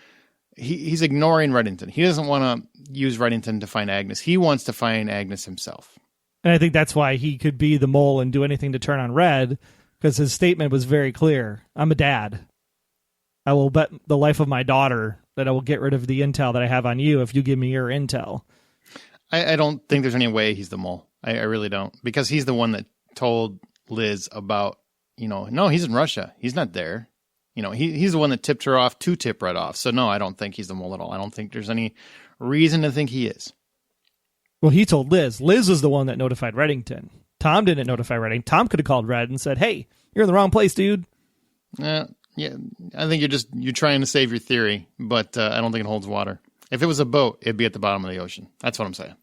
He's ignoring Reddington. He doesn't want to use Reddington to find Agnes. He wants to find Agnes himself. And I think that's why he could be the mole and do anything to turn on Red, because his statement was very clear. I'm a dad. I will bet the life of my daughter that I will get rid of the intel that I have on you if you give me your intel. I don't think there's any way he's the mole. I really don't. Because he's the one that told Liz about, no, he's in Russia. He's not there. He's the one that tipped her off to tip Red off. So, no, I don't think he's the mole at all. I don't think there's any reason to think he is. Well, he told Liz. Liz was the one that notified Reddington. Tom didn't notify Reddington. Tom could have called Red and said, hey, you're in the wrong place, dude. Yeah, I think you're trying to save your theory, but I don't think it holds water. If it was a boat, it'd be at the bottom of the ocean. That's what I'm saying.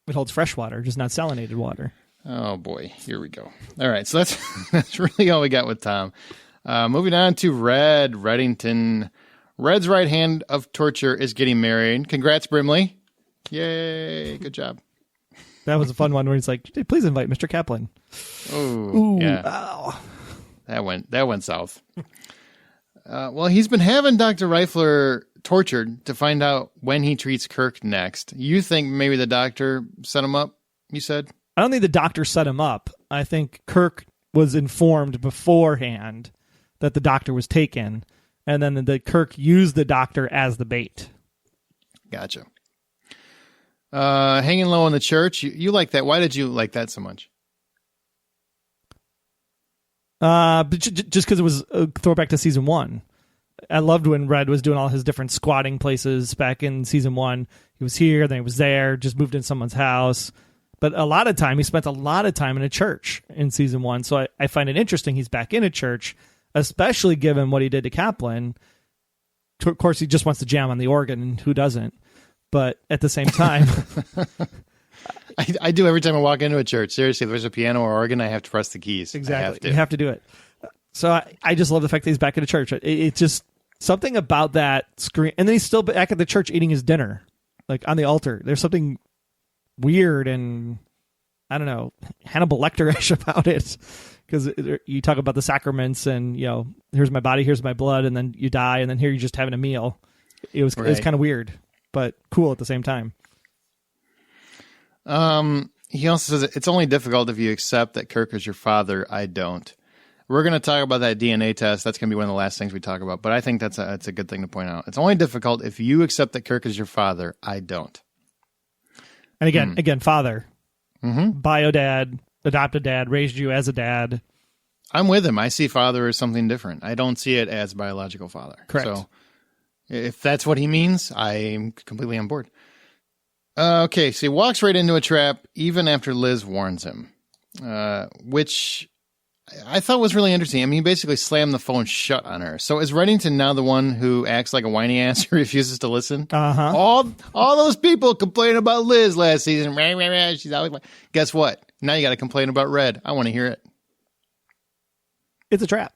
It holds fresh water, just not salinated water. Oh, boy. Here we go. All right, so that's really all we got with Tom. Moving on to Red, Reddington. Red's right hand of torture is getting married. Congrats, Brimley. Yay, good job. That was a fun one where he's like, hey, please invite Mr. Kaplan. Ooh, yeah. Ow. That went south. Well, he's been having Dr. Reifler tortured to find out when he treats Kirk next. You think maybe the doctor set him up, you said? I don't think the doctor set him up. I think Kirk was informed beforehand that the doctor was taken, and then the Kirk used the doctor as the bait. Gotcha. Hanging low in the church. You like that. Why did you like that so much? But just because it was a throwback to season 1. I loved when Red was doing all his different squatting places back in season 1. He was here, then he was there, just moved in someone's house. But he spent a lot of time in a church in season 1. So I find it interesting he's back in a church, especially given what he did to Kaplan. Of course, he just wants to jam on the organ, and who doesn't? But at the same time... I do every time I walk into a church. Seriously, if there's a piano or organ, I have to press the keys. Exactly. You have to do it. So I just love the fact that he's back at a church. It's just something about that screen. And then he's still back at the church eating his dinner, like on the altar. There's something weird and, I don't know, Hannibal Lecter-ish about it. Because you talk about the sacraments and, here's my body, here's my blood, and then you die, and then here you're just having a meal. It was kind of weird, but cool at the same time. He also says it's only difficult if you accept that Kirk is your father. I don't. We're going to talk about that DNA test. That's going to be one of the last things we talk about. But I think that's a good thing to point out. It's only difficult if you accept that Kirk is your father. I don't. And again, father, bio dad, adopted dad, raised you as a dad. I'm with him. I see father as something different. I don't see it as biological father. Correct. So if that's what he means, I'm completely on board. Okay, so he walks right into a trap even after Liz warns him, which I thought was really interesting. I mean, he basically slammed the phone shut on her. So is Reddington now the one who acts like a whiny ass who refuses to listen? Uh-huh. All those people complaining about Liz last season. She's always like, guess what? Now you got to complain about Red. I want to hear it. It's a trap.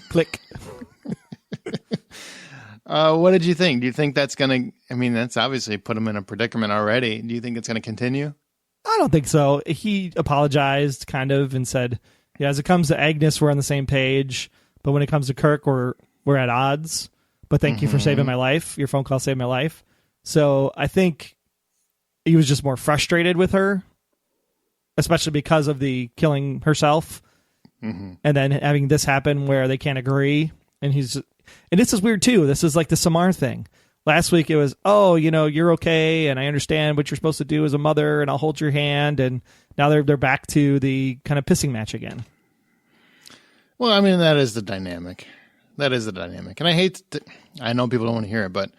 Click. What did you think? Do you think that's going to, I mean, that's obviously put him in a predicament already. Do you think it's going to continue? I don't think so. He apologized kind of and said, yeah, as it comes to Agnes, we're on the same page. But when it comes to Kirk, we're at odds. But thank you for saving my life. Your phone call saved my life. So I think he was just more frustrated with her, especially because of the killing herself. And then having this happen where they can't agree. And this is weird too. This is like the Samar thing. Last week it was, oh, you're okay, and I understand what you're supposed to do as a mother, and I'll hold your hand. And now they're back to the kind of pissing match again. Well, I mean, that is the dynamic. And I know people don't want to hear it, but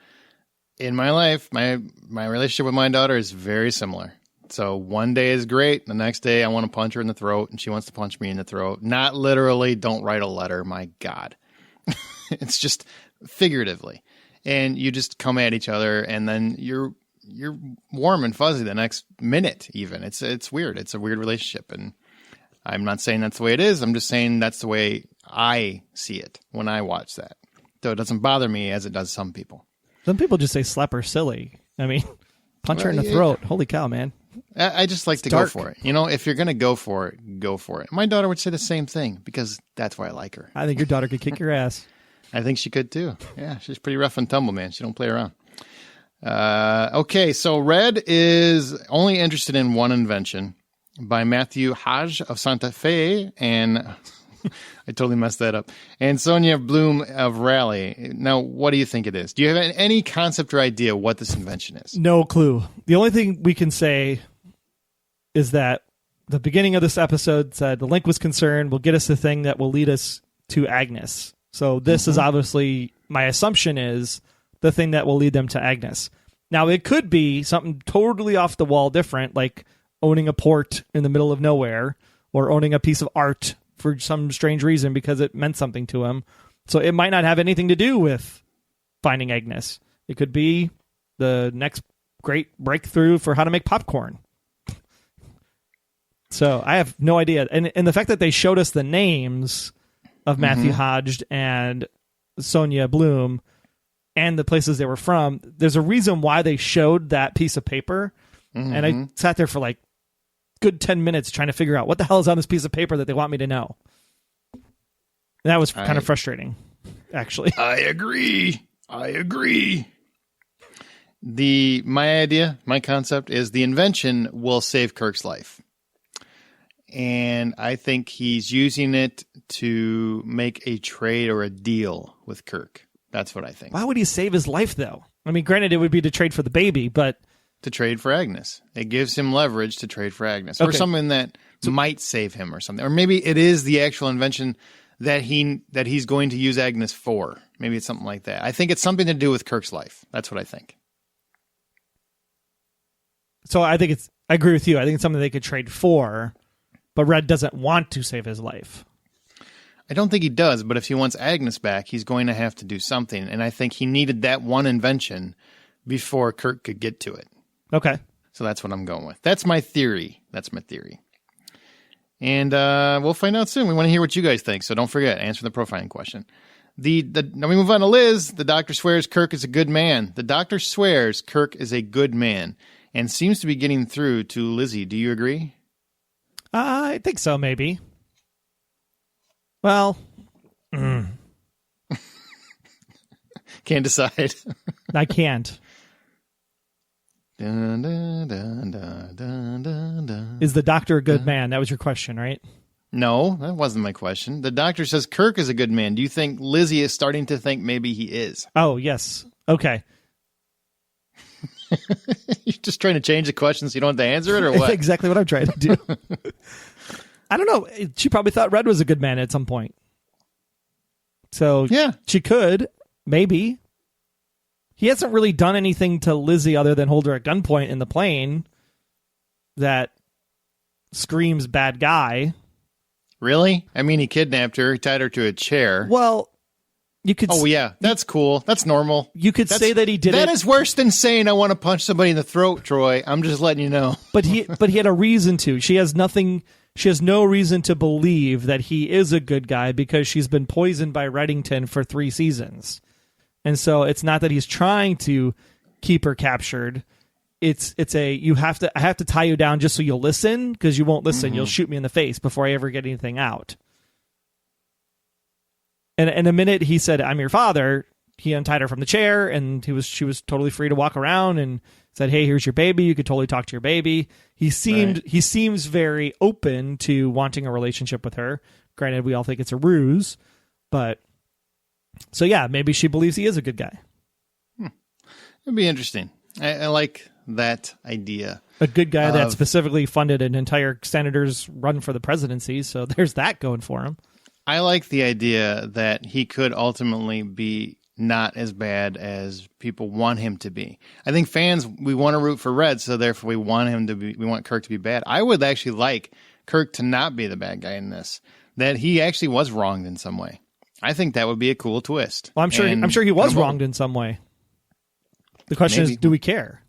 in my life, my relationship with my daughter is very similar. So one day is great. The next day I want to punch her in the throat, and she wants to punch me in the throat. Not literally, don't write a letter. My God. It's just figuratively. And you just come at each other, and then you're warm and fuzzy the next minute even. It's weird. It's a weird relationship, and I'm not saying that's the way it is. I'm just saying that's the way I see it when I watch that. So it doesn't bother me as it does some people. Some people just say slap her silly. I mean, punch her in the throat. Holy cow, man. I just like to go for it. If you're going to go for it, go for it. My daughter would say the same thing because that's why I like her. I think your daughter could kick your ass. I think she could too. Yeah, she's pretty rough and tumble, man. She don't play around. Okay, so Red is only interested in one invention by Matthew Hodge of Santa Fe, and I totally messed that up, and Sonia Bloom of Raleigh. Now, what do you think it is? Do you have any concept or idea what this invention is? No clue. The only thing we can say is that the beginning of this episode said the Linquist Concern will get us the thing that will lead us to Agnes. So this is obviously, my assumption is, the thing that will lead them to Agnes. Now, it could be something totally off the wall different, like owning a port in the middle of nowhere, or owning a piece of art for some strange reason because it meant something to him. So it might not have anything to do with finding Agnes. It could be the next great breakthrough for how to make popcorn. So I have no idea. And the fact that they showed us the names of Matthew Hodge and Sonia Bloom and the places they were from, there's a reason why they showed that piece of paper. And I sat there for like good 10 minutes trying to figure out what the hell is on this piece of paper that they want me to know. And that was kind of frustrating, actually. I agree. My concept is the invention will save Kirk's life. And I think he's using it to make a trade or a deal with Kirk. That's what I think. Why would he save his life, though? I mean, granted, it would be to trade for the baby, but... To trade for Agnes. It gives him leverage to trade for Agnes. Okay. Or something that might save him or something. Or maybe it is the actual invention that he's going to use Agnes for. Maybe it's something like that. I think it's something to do with Kirk's life. That's what I think. So I agree with you. I think it's something they could trade for, but Red doesn't want to save his life. I don't think he does, but if he wants Agnes back, he's going to have to do something. And I think he needed that one invention before Kirk could get to it. Okay. So that's what I'm going with. That's my theory. And we'll find out soon. We want to hear what you guys think. So don't forget, answer the profiling question. Now we move on to Liz. The doctor swears Kirk is a good man. The doctor swears Kirk is a good man and seems to be getting through to Lizzie. Do you agree? I think so, maybe. Well, can't decide. I can't. Dun, dun, dun, dun, dun, dun, dun. Is the doctor a good man? That was your question, right? No, that wasn't my question. The doctor says Kirk is a good man. Do you think Lizzie is starting to think maybe he is? Oh, yes. Okay. You're just trying to change the question so you don't have to answer it, or what? Exactly what I'm trying to do. I don't know. She probably thought Red was a good man at some point. So yeah, she could, maybe. He hasn't really done anything to Lizzie other than hold her at gunpoint in the plane that screams bad guy. Really? I mean, he kidnapped her. He tied her to a chair. Well, you could... Oh, yeah. That's cool. That's normal. You could say that he did That is worse than saying I want to punch somebody in the throat, Troy. I'm just letting you know. But he had a reason to. She has nothing... she has no reason to believe that he is a good guy because she's been poisoned by Reddington for 3 seasons. And so it's not that he's trying to keep her captured. It's I have to tie you down just so you'll listen, because you won't listen. You'll shoot me in the face before I ever get anything out. And the minute he said, "I'm your father," he untied her from the chair, and she was totally free to walk around and said, "Hey, here's your baby. You could totally talk to your baby." He seems very open to wanting a relationship with her. Granted, we all think it's a ruse, but so yeah, maybe she believes he is a good guy. It'd be interesting. I like that idea. A good guy that specifically funded an entire senator's run for the presidency. So there's that going for him. I like the idea that he could ultimately be not as bad as people want him to be. I think fans, we want to root for Red, so therefore we want Kirk to be bad. I would actually like Kirk to not be the bad guy in this, that he actually was wronged in some way. I think that would be a cool twist. Well, I'm sure he was wronged in some way. The question is, do we care?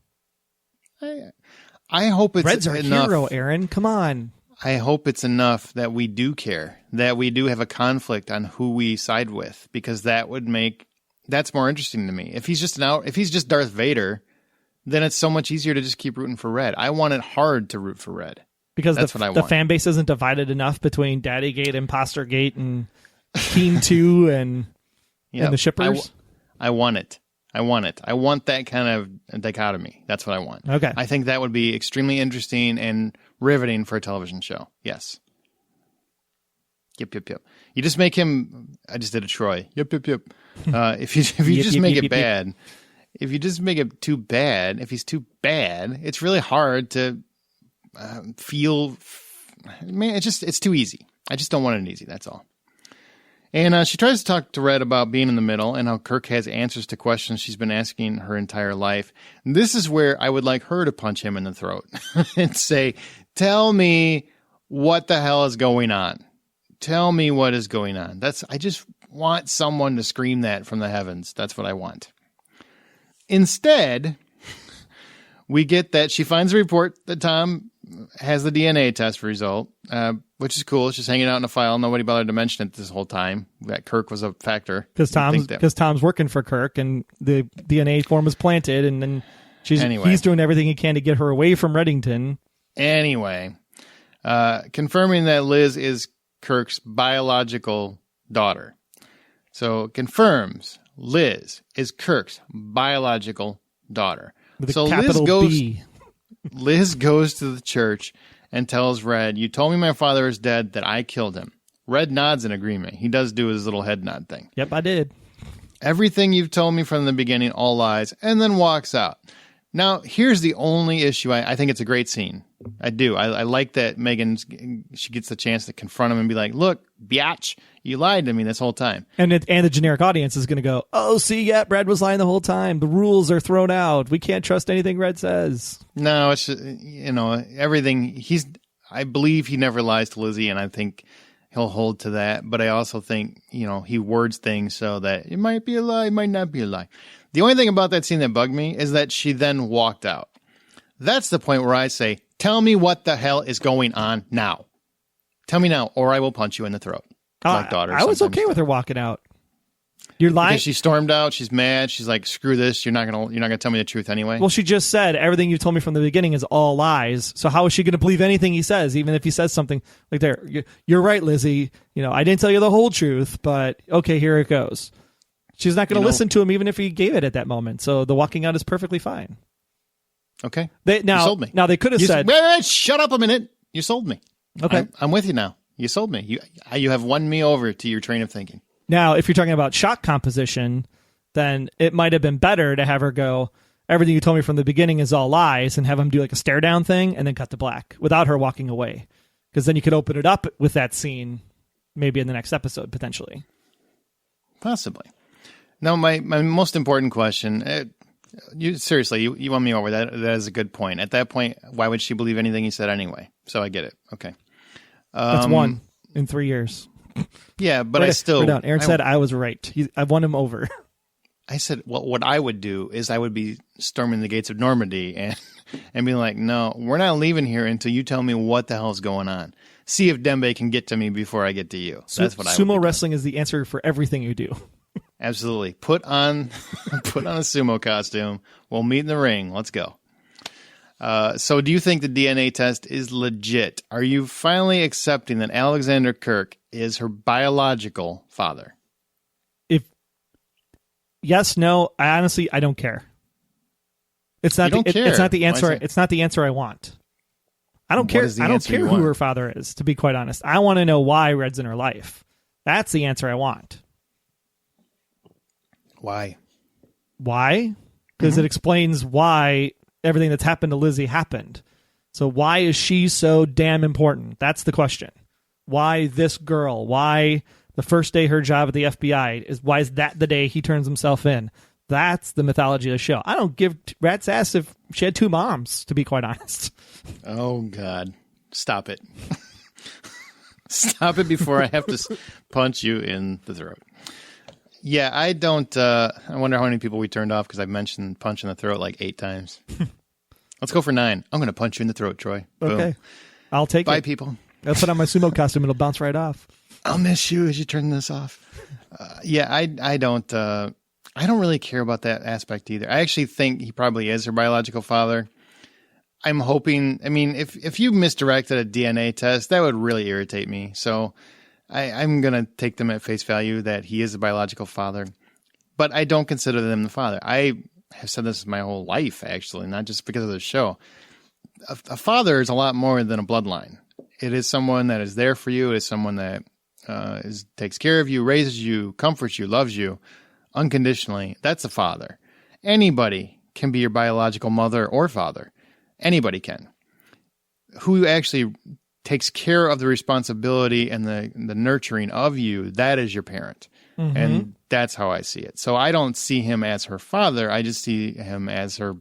I hope it's Red's our enough. hero, Aaron. Come on. I hope it's enough that we do care, that we do have a conflict on who we side with, because that's more interesting to me. If he's just Darth Vader, then it's so much easier to just keep rooting for Red. I want it hard to root for Red. Because that's what I want. The fan base isn't divided enough between Daddygate, Imposter Gate, and Keen 2 and the shippers. I want it. I want that kind of dichotomy. That's what I want. Okay. I think that would be extremely interesting and riveting for a television show. Yes. Yep. You just make him. I just did a Troy. Yep. If you just make it bad, if you just make it too bad, if he's too bad, it's really hard to feel. Man, it's too easy. I just don't want it easy. That's all. And she tries to talk to Red about being in the middle and how Kirk has answers to questions she's been asking her entire life. And this is where I would like her to punch him in the throat and say, "Tell me what the hell is going on. Tell me what is going on." I just want someone to scream that from the heavens. That's what I want. Instead, we get that she finds a report that Tom has the DNA test result, which is cool. It's just hanging out in a file. Nobody bothered to mention it this whole time, that Kirk was a factor. Because Tom's working for Kirk, and the DNA form was planted, and then he's doing everything he can to get her away from Reddington. Anyway, confirming that Liz is Kirk's biological daughter. So confirms Liz is Kirk's biological daughter. With a capital B. Liz goes to the church and tells Red, "You told me my father is dead, that I killed him." Red nods in agreement. He does do his little head nod thing. Yep, I did. "Everything you've told me from the beginning, all lies," and then walks out. Now, here's the only issue. I think it's a great scene. I do. I like that she gets the chance to confront him and be like, "Look, biatch, you lied to me this whole time." And the generic audience is going to go, "Oh, see, yeah, Red was lying the whole time. The rules are thrown out. We can't trust anything Red says." No, it's just, everything. I believe he never lies to Lizzie, and I think he'll hold to that. But I also think, he words things so that it might be a lie, it might not be a lie. The only thing about that scene that bugged me is that she then walked out. That's the point where I say, "Tell me what the hell is going on now. Tell me now, or I will punch you in the throat." Like daughters. I was okay with her walking out. You're lying. Because she stormed out. She's mad. She's like, "Screw this. You're not gonna tell me the truth anyway." Well, she just said everything you told me from the beginning is all lies. So how is she going to believe anything he says, even if he says something like, "There, you're right, Lizzie. I didn't tell you the whole truth, but okay, here it goes." She's not going to listen to him, even if he gave it at that moment. So the walking out is perfectly fine. Okay. You sold me. Now they could have said, wait, shut up a minute. You sold me. Okay. I'm with you now. You sold me. You have won me over to your train of thinking. Now, if you're talking about shot composition, then it might have been better to have her go, "Everything you told me from the beginning is all lies," and have him do like a stare down thing and then cut to black without her walking away. Because then you could open it up with that scene maybe in the next episode, potentially. Possibly. Now, my most important question, you won me over. That is a good point. At that point, why would she believe anything he said anyway? So I get it. Okay. That's one in 3 years. Yeah, but We're done. Aaron said I was right. I won him over. I said, well, what I would do is I would be storming the gates of Normandy and being like, no, we're not leaving here until you tell me what the hell's going on. See if Dembe can get to me before I get to you. That's what I would do. Sumo wrestling is the answer for everything you do. Absolutely. Put on a sumo costume. We'll meet in the ring. Let's go. So do you think the DNA test is legit? Are you finally accepting that Alexander Kirk is her biological father? Yes, no. I don't care. It's not the answer. It's not the answer I want. I don't care. I don't care who her father is, to be quite honest. I want to know why Red's in her life. That's the answer I want. Why? Why? Because it explains why everything that's happened to Lizzie happened. So why is she so damn important? That's the question. Why this girl? Why the first day her job at the FBI why is that the day he turns himself in? That's the mythology of the show. I don't give rat's ass if she had 2 moms, to be quite honest. Oh, God. Stop it. Stop it before I have to punch you in the throat. Yeah, I don't... I wonder how many people we turned off because I've mentioned punch in the throat like 8 times. Let's go for 9. I'm going to punch you in the throat, Troy. Boom. Okay. I'll take it. Bye, people. I'll put on my sumo costume. It'll bounce right off. I'll miss you as you turn this off. I don't really care about that aspect either. I actually think he probably is her biological father. I'm hoping, if you misdirected a DNA test, that would really irritate me. So I'm going to take them at face value that he is a biological father. But I don't consider them the father. I have said this my whole life, actually, not just because of the show. A father is a lot more than a bloodline. It is someone that is there for you. It is someone that takes care of you, raises you, comforts you, loves you unconditionally. That's a father. Anybody can be your biological mother or father. Anybody can. Who actually takes care of the responsibility and the nurturing of you, that is your parent. Mm-hmm. And that's how I see it. So I don't see him as her father. I just see him as her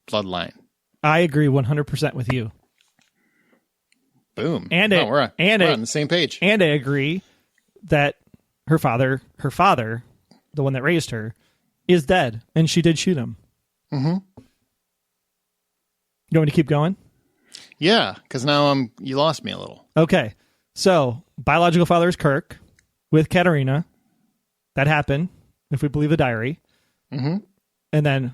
bloodline. I agree 100% with you. Boom. We're on the same page. And I agree that her father, the one that raised her, is dead, and she did shoot him. Mm-hmm. You want me to keep going? Yeah, because now you lost me a little. Okay. So, biological father is Kirk with Katerina. That happened, if we believe the diary. Mm-hmm. And then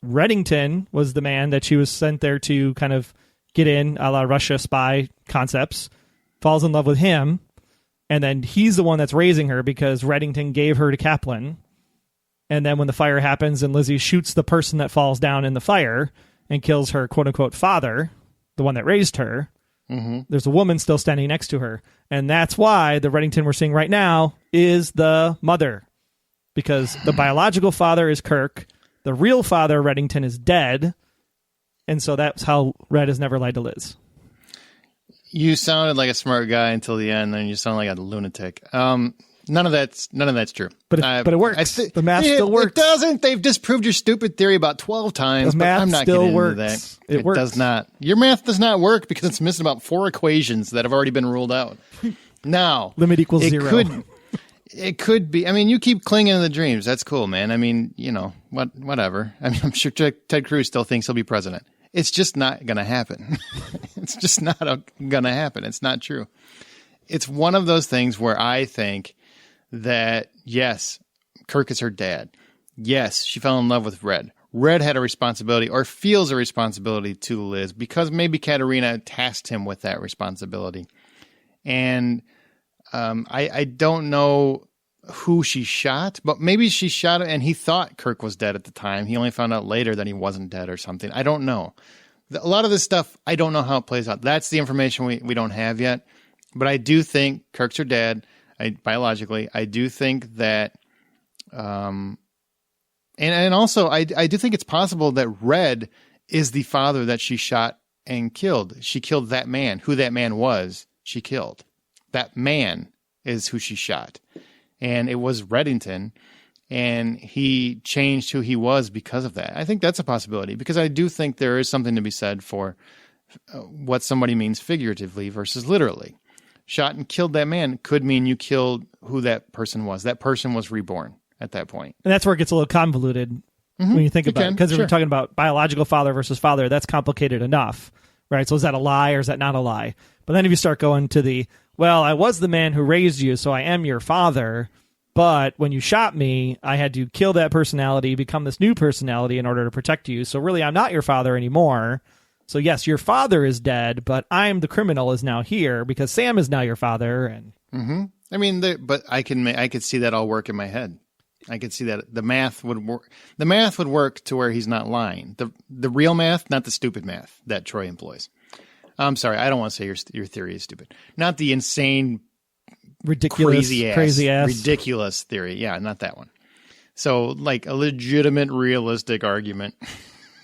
Reddington was the man that she was sent there to kind of get in, a la Russia spy concepts, falls in love with him, and then he's the one that's raising her because Reddington gave her to Kaplan. And then when the fire happens and Lizzie shoots the person that falls down in the fire and kills her quote-unquote father, the one that raised her, there's a woman still standing next to her. And that's why the Reddington we're seeing right now is the mother. Because the biological father is Kirk, the real father, Reddington, is dead, and so that's how Red has never lied to Liz. You sounded like a smart guy until the end, and you sound like a lunatic. None of that's true. But it works. The math still works. It doesn't. They've disproved your stupid theory about 12 times. The math I'm not still getting works. into that. It works. Does not. Your math does not work because it's missing about 4 equations that have already been ruled out. Now, limit equals 0. It could be. You keep clinging to the dreams. That's cool, man. Whatever. I'm sure Ted Cruz still thinks he'll be president. It's just not going to happen. It's just not going to happen. It's not true. It's one of those things where I think that, yes, Kirk is her dad. Yes, she fell in love with Red. Red had a responsibility or feels a responsibility to Liz because maybe Katerina tasked him with that responsibility. And I don't know who she shot, but maybe she shot him and he thought Kirk was dead at the time. He only found out later that he wasn't dead or something. I don't know. A lot of this stuff, I don't know how it plays out. That's the information we don't have yet. But I do think Kirk's her dad, biologically. I do think that, and also I do think it's possible that Red is the father that she shot and killed. She killed that man. Who that man was, she killed. That man is who she shot. And it was Reddington, and he changed who he was because of that. I think that's a possibility, because I do think there is something to be said for what somebody means figuratively versus literally. Shot and killed that man could mean you killed who that person was. That person was reborn. at that point. And that's where it gets a little convoluted when you think about it. Because if we're talking about biological father versus father, that's complicated enough, right? So is that a lie or is that not a lie? But then if you start going to the, well, I was the man who raised you, so I am your father, but when you shot me, I had to kill that personality, become this new personality in order to protect you. So really, I'm not your father anymore. So yes, your father is dead, but I'm the criminal is now here because Sam is now your father. And I mean, but I could see that all work in my head. I could see that the math would work. The math would work to where he's not lying. The real math, not the stupid math that Troy employs. I'm sorry, I don't want to say your theory is stupid. Not the insane, ridiculous, crazy ass, ridiculous theory. Yeah, not that one. So, like a legitimate, realistic argument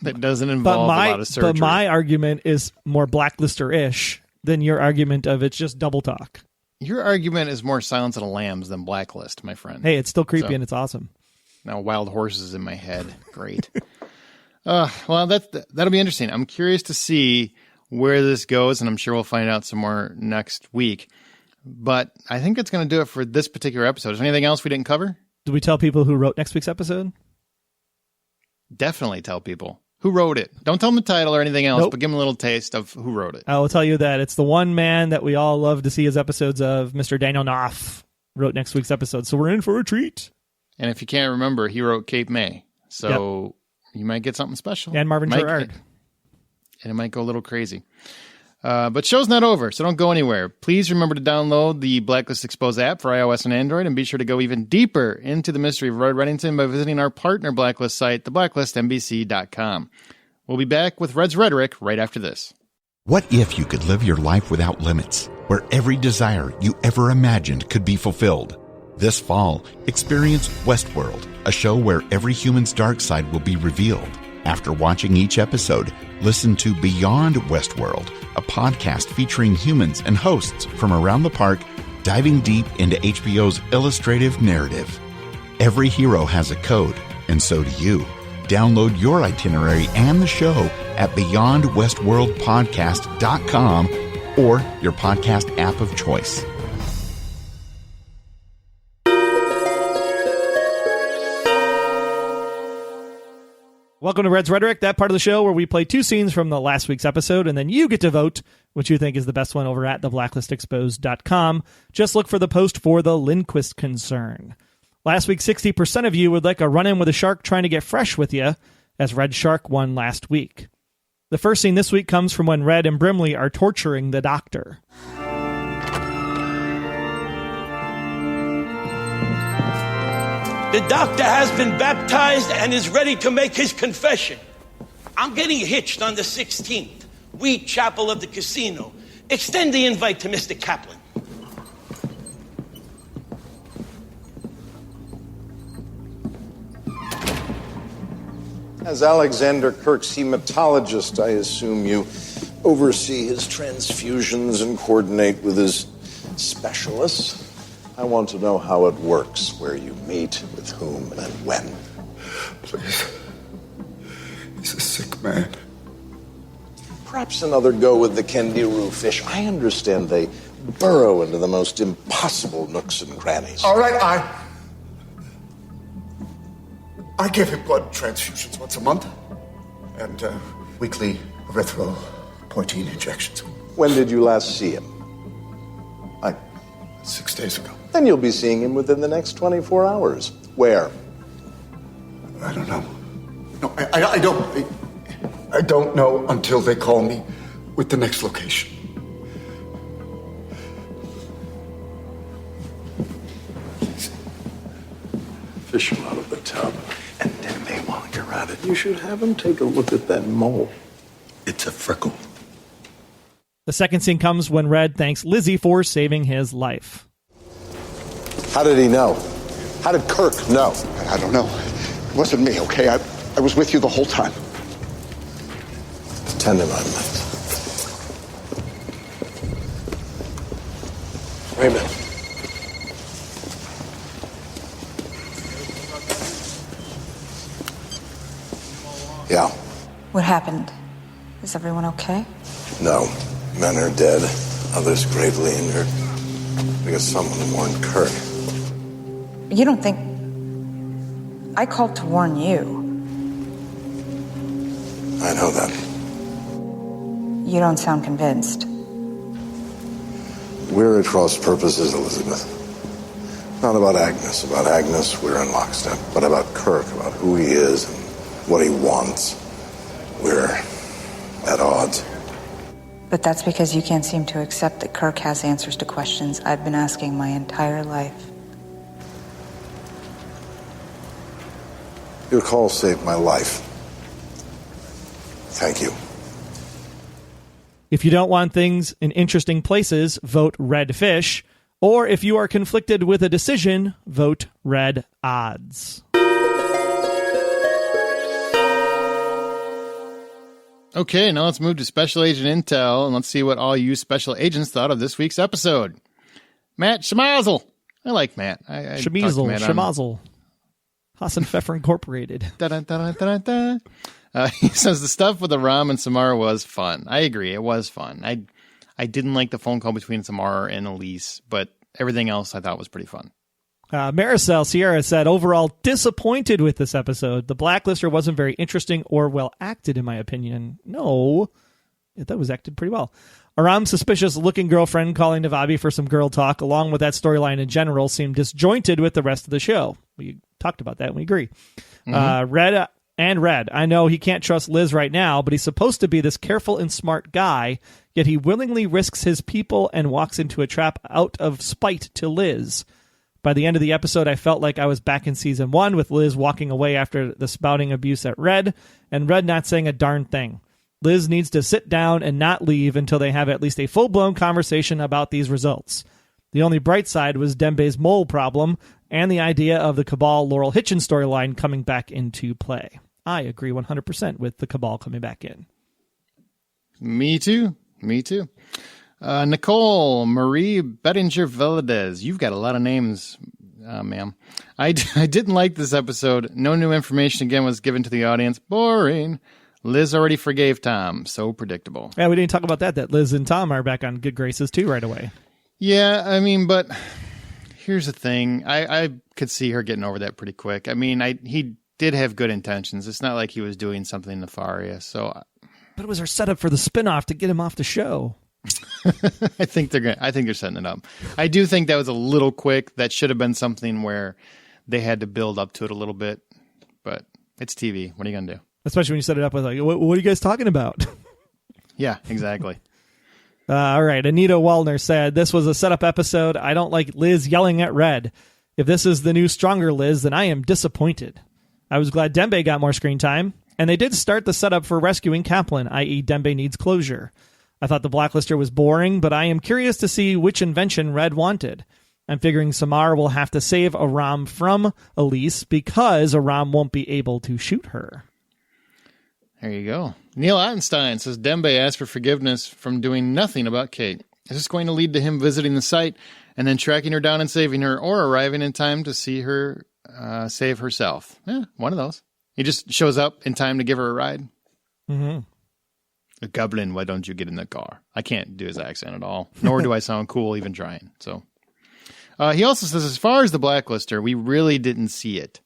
that doesn't involve a lot of surgery. But my argument is more blacklister-ish than your argument of it's just double talk. Your argument is more Silence of the Lambs than Blacklist, my friend. Hey, it's still creepy and it's awesome. Now, wild horses in my head. Great. Well, that'll be interesting. I'm curious to see where this goes, and I'm sure we'll find out some more next week. But I think that's going to do it for this particular episode. Is there anything else we didn't cover? Did we tell people who wrote next week's episode? Definitely tell people who wrote it. Don't tell them the title or anything else, but give them a little taste of who wrote it. I will tell you that it's the one man that we all love to see his episodes of, Mr. Daniel Knopf, wrote next week's episode. So we're in for a treat. And if you can't remember, he wrote Cape May. So you might get something special. And Marvin Gerard. And it might go a little crazy. But show's not over, so don't go anywhere. Please remember to download the Blacklist Expose app for iOS and Android, and be sure to go even deeper into the mystery of Red Reddington by visiting our partner Blacklist site, theblacklistnbc.com. We'll be back with Red's Rhetoric right after this. What if you could live your life without limits, where every desire you ever imagined could be fulfilled? This fall, experience Westworld, a show where every human's dark side will be revealed. After watching each episode, listen to Beyond Westworld, a podcast featuring humans and hosts from around the park, diving deep into HBO's illustrative narrative. Every hero has a code, and so do you. Download your itinerary and the show at BeyondWestworldPodcast.com or your podcast app of choice. Welcome to Red's Rhetoric, that part of the show where we play two scenes from the last week's episode, and then you get to vote which you think is the best one over at theblacklistexposed.com. Just look for the post for the Lindquist Concern. Last week, 60% of you would like a run-in with a shark trying to get fresh with you, as Red Shark won last week. The first scene this week comes from when Red and Brimley are torturing the doctor. The doctor has been baptized and is ready to make his confession. I'm getting hitched on the 16th. Wheat Chapel of the casino. Extend the invite to Mr. Kaplan. As Alexander Kirk's hematologist, I assume you oversee his transfusions and coordinate with his specialists. I want to know how it works, where you meet, with whom, and when. Please. He's a sick man. Perhaps another go with the Kendiru fish. I understand they burrow into the most impossible nooks and crannies. All right, I give him blood transfusions once a month. And weekly erythropoietin injections. When did you last see him? 6 days ago. Then you'll be seeing him within the next 24 hours. Where? I don't know. No, I don't. I don't know until they call me with the next location. Please. Fish him out of the tub. And Dembe, while you're at it, you should have him take a look at that mole. It's a freckle. The second scene comes when Red thanks Lizzie for saving his life. How did he know? How did Kirk know? I don't know. It wasn't me, okay? I was with you the whole time. Tend him, I meant. Wait a minute. Yeah. What happened? Is everyone okay? No. Men are dead. Others gravely injured. Because someone warned Kirk. You don't think I called to warn you. I know that. You don't sound convinced. We're at cross purposes, Elizabeth. Not about Agnes. About Agnes, we're in lockstep. But about Kirk, about who he is and what he wants, we're at odds. But that's because you can't seem to accept that Kirk has answers to questions I've been asking my entire life. Your call saved my life. Thank you. If you don't want things in interesting places, vote red fish. Or if you are conflicted with a decision, vote red odds. Okay, now let's move to Special Agent Intel, and let's see what all you special agents thought of this week's episode. Matt Schmazel. I like Matt. Schmazel. Hassan Pfeffer Incorporated. He says the stuff with Aram and Samar was fun. I agree, it was fun. I didn't like the phone call between Samar and Elise, but everything else I thought was pretty fun. Maricel Sierra said, overall disappointed with this episode. The Blacklister wasn't very interesting or well acted, in my opinion. No, that was acted pretty well. Aram's suspicious-looking girlfriend calling Navabi for some girl talk, along with that storyline in general, seemed disjointed with the rest of the show. We talked about that, and we agree. Red. I know he can't trust Liz right now, but he's supposed to be this careful and smart guy, yet he willingly risks his people and walks into a trap out of spite to Liz. By the end of the episode, I felt like I was back in season 1 with Liz walking away after the spouting abuse at Red, and Red not saying a darn thing. Liz needs to sit down and not leave until they have at least a full-blown conversation about these results. The only bright side was Dembe's mole problem and the idea of the Cabal Laurel Hitchens storyline coming back into play. I agree 100% with the Cabal coming back in. Me too. Nicole Marie Bettinger Veladez. You've got a lot of names, ma'am. I didn't like this episode. No new information again was given to the audience. Boring. Liz already forgave Tom. So predictable. Yeah, we didn't talk about that Liz and Tom are back on good graces too right away. Yeah, I mean, but here's the thing. I could see her getting over that pretty quick. I mean, he did have good intentions. It's not like he was doing something nefarious. But it was her setup for the spinoff to get him off the show. I think they're setting it up. I do think that was a little quick. That should have been something where they had to build up to it a little bit. But it's TV. What are you gonna do? Especially when you set it up with like, what are you guys talking about? Yeah, exactly. All right. Anita Wallner said, this was a setup episode. I don't like Liz yelling at Red. If this is the new stronger Liz, then I am disappointed. I was glad Dembe got more screen time, and they did start the setup for rescuing Kaplan, i.e. Dembe needs closure. I thought the Blacklister was boring, but I am curious to see which invention Red wanted. I'm figuring Samar will have to save Aram from Elise because Aram won't be able to shoot her. There you go. Neil Ottenstein says Dembe asked for forgiveness from doing nothing about Kate. Is this going to lead to him visiting the site and then tracking her down and saving her, or arriving in time to see her save herself? Yeah, one of those. He just shows up in time to give her a ride. Mm-hmm. Goblin, why don't you get in the car? I can't do his accent at all, nor do I sound cool even trying. So, he also says, as far as the Blacklister, we really didn't see it.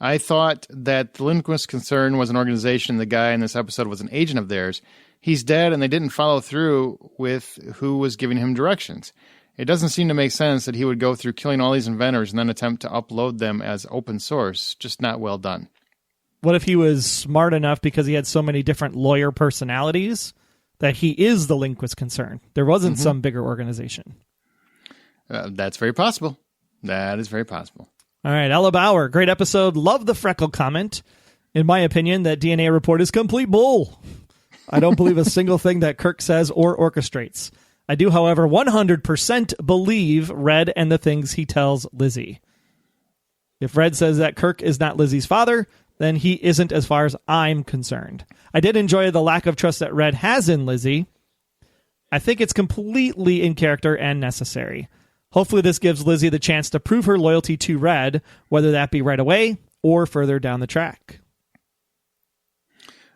I thought that the Lindquist Concern was an organization. The guy in this episode was an agent of theirs. He's dead, and they didn't follow through with who was giving him directions. It doesn't seem to make sense that he would go through killing all these inventors and then attempt to upload them as open source. Just not well done. What if he was smart enough because he had so many different lawyer personalities that he is the Linquist Concern? There wasn't some bigger organization. That's very possible. That is very possible. All right, Ella Bauer, great episode. Love the freckle comment. In my opinion, that DNA report is complete bull. I don't believe a single thing that Kirk says or orchestrates. I do, however, 100% believe Red and the things he tells Lizzie. If Red says that Kirk is not Lizzie's father, then he isn't as far as I'm concerned. I did enjoy the lack of trust that Red has in Lizzie. I think it's completely in character and necessary. Hopefully this gives Lizzie the chance to prove her loyalty to Red, whether that be right away or further down the track.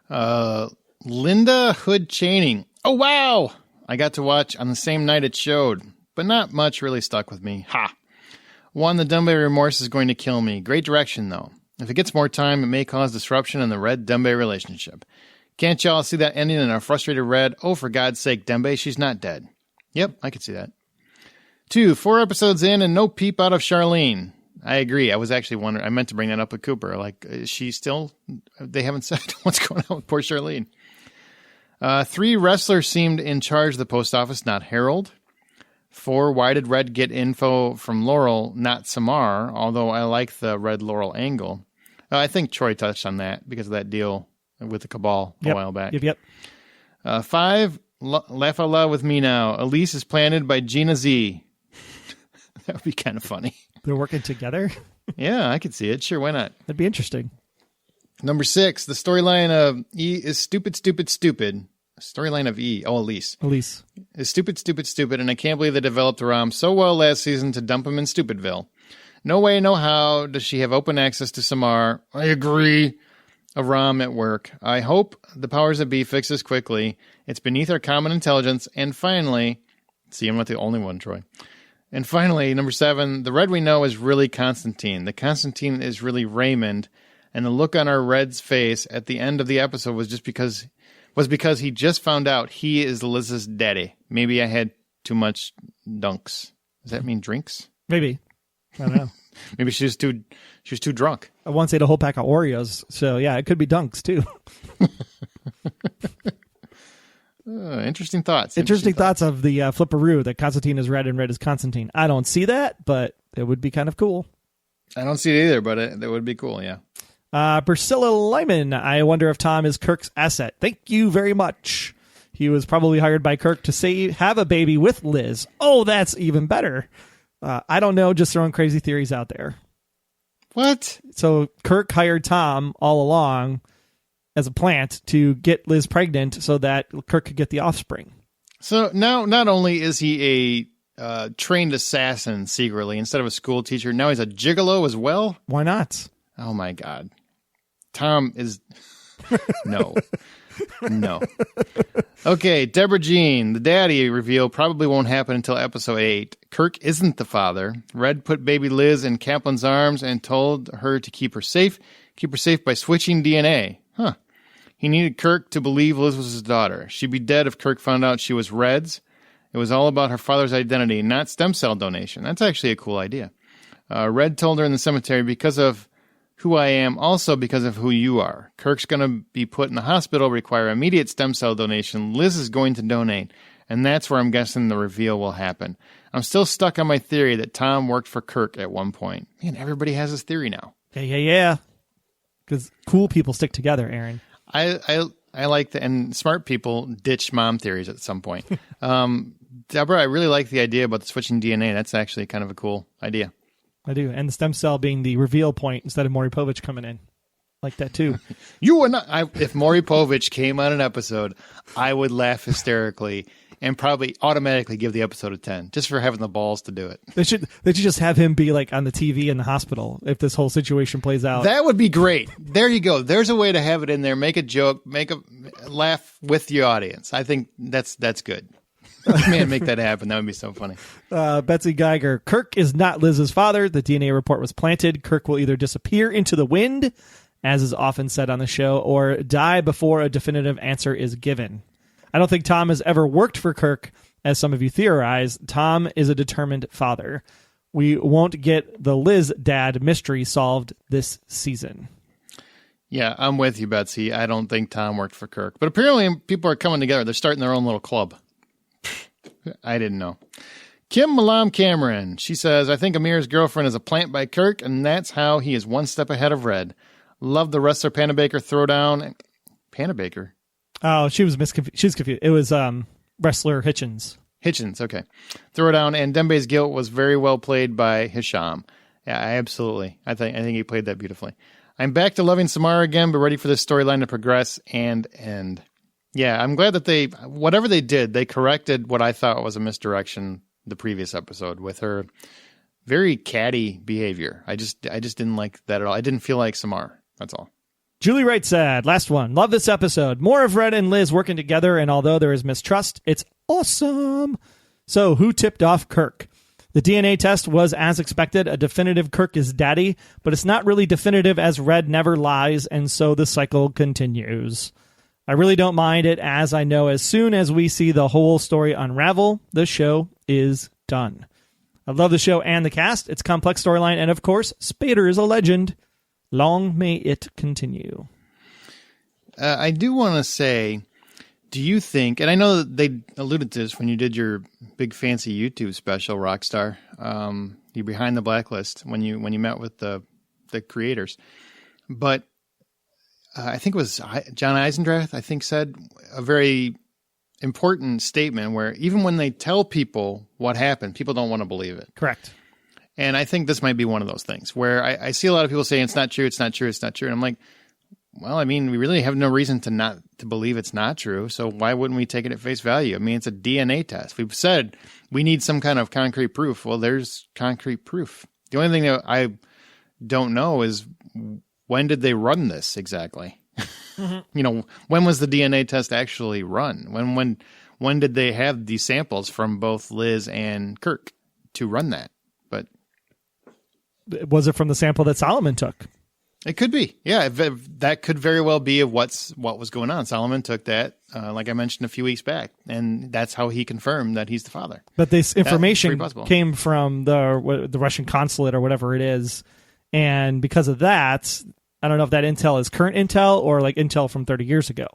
Linda Hood Chaining. Oh, wow! I got to watch on the same night it showed, but not much really stuck with me. Ha! One, the Dembe remorse is going to kill me. Great direction, though. If it gets more time, it may cause disruption in the Red-Dembe relationship. Can't y'all see that ending in a frustrated Red? Oh, for God's sake, Dembe, she's not dead. Yep, I could see that. 2, 4 episodes in and no peep out of Charlene. I agree. I was actually wondering. I meant to bring that up with Cooper. Like, is she still? They haven't said what's going on with poor Charlene. 3, Wrestler seemed in charge of the post office, not Harold. 4, why did Red get info from Laurel, not Samar? Although I like the Red Laurel angle. I think Troy touched on that because of that deal with the Cabal a while back. Yep. 5, laugh out loud with me now. Elise is planted by Gina Z. That would be kind of funny. They're working together? Yeah, I could see it. Sure, why not? That'd be interesting. Number 6, the storyline of E is stupid. Storyline of E. Oh, Elise. Is stupid, and I can't believe they developed Aram so well last season to dump him in Stupidville. No way, no how does she have open access to Samar. I agree. Aram at work. I hope the powers that be fix this quickly. It's beneath our common intelligence. And finally, see, I'm not the only one, Troy. And finally, number 7, the Red we know is really Constantine. The Constantine is really Raymond. And the look on our Red's face at the end of the episode was because he just found out he is Liz's daddy. Maybe I had too much dunks. Does that mean drinks? Maybe. I don't know. Maybe she was too drunk. I once ate a whole pack of Oreos, so yeah, it could be dunks too. Interesting thoughts. Interesting thoughts of the flipperoo that Constantine is Red and Red is Constantine. I don't see that, but it would be kind of cool. I don't see it either, but that would be cool, yeah. Priscilla Lyman, I wonder if Tom is Kirk's asset. Thank you very much. He was probably hired by Kirk to have a baby with Liz. Oh, that's even better. I don't know, just throwing crazy theories out there. What? So Kirk hired Tom all along as a plant to get Liz pregnant so that Kirk could get the offspring. So now not only is he a trained assassin secretly instead of a school teacher, now he's a gigolo as well? Why not? Oh, my God. Tom is... No. Okay, Deborah Jean. The daddy reveal probably won't happen until episode 8. Kirk isn't the father. Red put baby Liz in Kaplan's arms and told her to keep her safe by switching DNA. Huh. He needed Kirk to believe Liz was his daughter. She'd be dead if Kirk found out she was Red's. It was all about her father's identity, not stem cell donation. That's actually a cool idea. Red told her in the cemetery, because of who I am, also because of who you are. Kirk's going to be put in the hospital, require immediate stem cell donation. Liz is going to donate, and that's where I'm guessing the reveal will happen. I'm still stuck on my theory that Tom worked for Kirk at one point. Man, everybody has this theory now. Yeah. Because cool people stick together, Aaron. I like that, and smart people ditch mom theories at some point. Deborah, I really like the idea about the switching DNA. That's actually kind of a cool idea. I do. And the stem cell being the reveal point instead of Maury Povich coming in. Like that, too. You would not. If Maury Povich came on an episode, I would laugh hysterically and probably automatically give the episode a 10 just for having the balls to do it. They should just have him be like on the TV in the hospital if this whole situation plays out. That would be great. There you go. There's a way to have it in there. Make a joke. Make a laugh with the audience. I think that's good. Man, make that happen. That would be so funny. Betsy Geiger. Kirk is not Liz's father. The DNA report was planted. Kirk will either disappear into the wind, as is often said on the show, or die before a definitive answer is given. I don't think Tom has ever worked for Kirk, as some of you theorize. Tom is a determined father. We won't get the Liz dad mystery solved this season. Yeah, I'm with you, Betsy. I don't think Tom worked for Kirk. But apparently people are coming together. They're starting their own little club. I didn't know. Kim Malam Cameron. She says, I think Amir's girlfriend is a plant by Kirk, and that's how he is one step ahead of Red. Love the wrestler Panabaker throwdown. Panabaker? Oh, she was confused. It was wrestler Hitchens. Hitchens, okay. Throwdown, and Dembe's guilt was very well played by Hisham. Yeah, absolutely. I think he played that beautifully. I'm back to loving Samar again, but ready for this storyline to progress and end. Yeah, I'm glad that whatever they did, they corrected what I thought was a misdirection the previous episode with her very catty behavior. I just didn't like that at all. I didn't feel like Samar. That's all. Julie Wright said, last one. Love this episode. More of Red and Liz working together, and although there is mistrust, it's awesome. So who tipped off Kirk? The DNA test was, as expected, a definitive Kirk is daddy, but it's not really definitive as Red never lies, and so the cycle continues. I really don't mind it, as I know as soon as we see the whole story unravel, the show is done. I love the show and the cast, its complex storyline, and of course, Spader is a legend. Long may it continue. I do want to say, do you think, and I know that they alluded to this when you did your big fancy YouTube special, Rockstar, you're behind the Blacklist when you met with the creators, but I think it was John Eisendrath, I think, said a very important statement where even when they tell people what happened, people don't want to believe it. Correct. And I think this might be one of those things where I see a lot of people saying it's not true, it's not true, it's not true. And I'm like, well, I mean, we really have no reason to believe it's not true. So why wouldn't we take it at face value? I mean, it's a DNA test. We've said we need some kind of concrete proof. Well, there's concrete proof. The only thing that I don't know is when did they run this exactly? Mm-hmm. When was the DNA test actually run? When did they have these samples from both Liz and Kirk to run that? But was it from the sample that Solomon took? It could be. Yeah, that could very well be of what was going on. Solomon took that, like I mentioned a few weeks back, and that's how he confirmed that he's the father. But this information came from the Russian consulate or whatever it is, and because of that, I don't know if that intel is current intel or like intel from 30 years ago.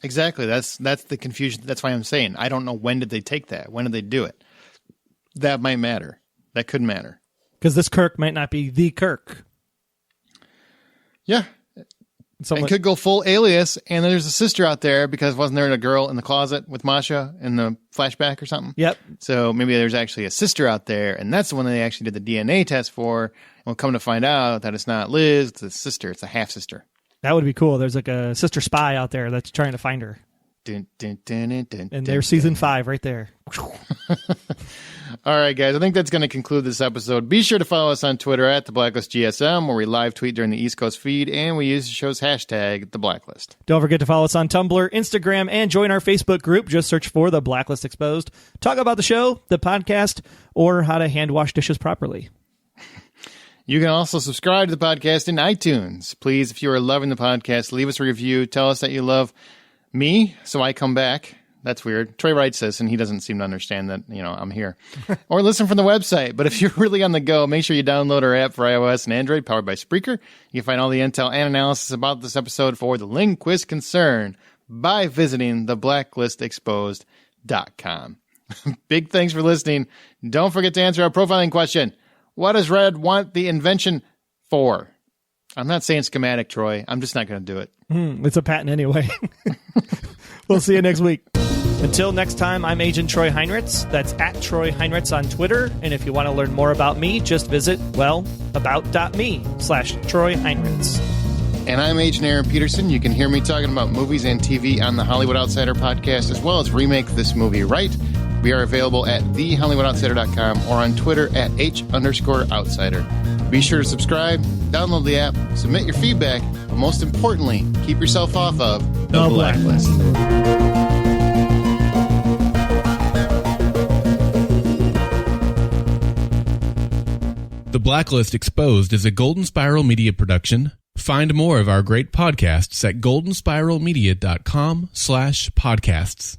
Exactly. That's the confusion. That's why I'm saying I don't know when did they take that? When did they do it? That might matter. That could matter. Because this Kirk might not be the Kirk. Yeah. It could go full alias, and then there's a sister out there because wasn't there a girl in the closet with Masha in the flashback or something? Yep. So maybe there's actually a sister out there, and that's the one they actually did the DNA test for, and we'll come to find out that it's not Liz, it's a sister, it's a half-sister. That would be cool. There's like a sister spy out there that's trying to find her. Dun, dun, dun, dun, dun, and there's season 5 right there. All right, guys. I think that's going to conclude this episode. Be sure to follow us on Twitter at The Blacklist GSM, where we live tweet during the East Coast feed, and we use the show's hashtag, The Blacklist. Don't forget to follow us on Tumblr, Instagram, and join our Facebook group. Just search for The Blacklist Exposed. Talk about the show, the podcast, or how to hand wash dishes properly. You can also subscribe to the podcast in iTunes. Please, if you are loving the podcast, leave us a review. Tell us that you love me, so I come back. That's weird. Trey writes this, and he doesn't seem to understand that, I'm here. Or listen from the website. But if you're really on the go, make sure you download our app for iOS and Android, powered by Spreaker. You can find all the intel and analysis about this episode for the Linquist Concern by visiting theblacklistexposed.com. Big thanks for listening. Don't forget to answer our profiling question. What does Red want the invention for? I'm not saying schematic, Troy. I'm just not going to do it. It's a patent anyway. We'll see you next week. Until next time, I'm Agent Troy Heinritz. That's at Troy Heinritz on Twitter. And if you want to learn more about me, just visit, about.me/Troy Heinritz. And I'm Agent Aram Peterson. You can hear me talking about movies and TV on the Hollywood Outsider podcast, as well as Remake This Movie Right. We are available at thehollywoodoutsiders.com or on Twitter at H_outsider. Be sure to subscribe, download the app, submit your feedback, but most importantly, keep yourself off of the Blacklist. The Blacklist Exposed is a Golden Spiral Media production. Find more of our great podcasts at goldenspiralmedia.com/podcasts.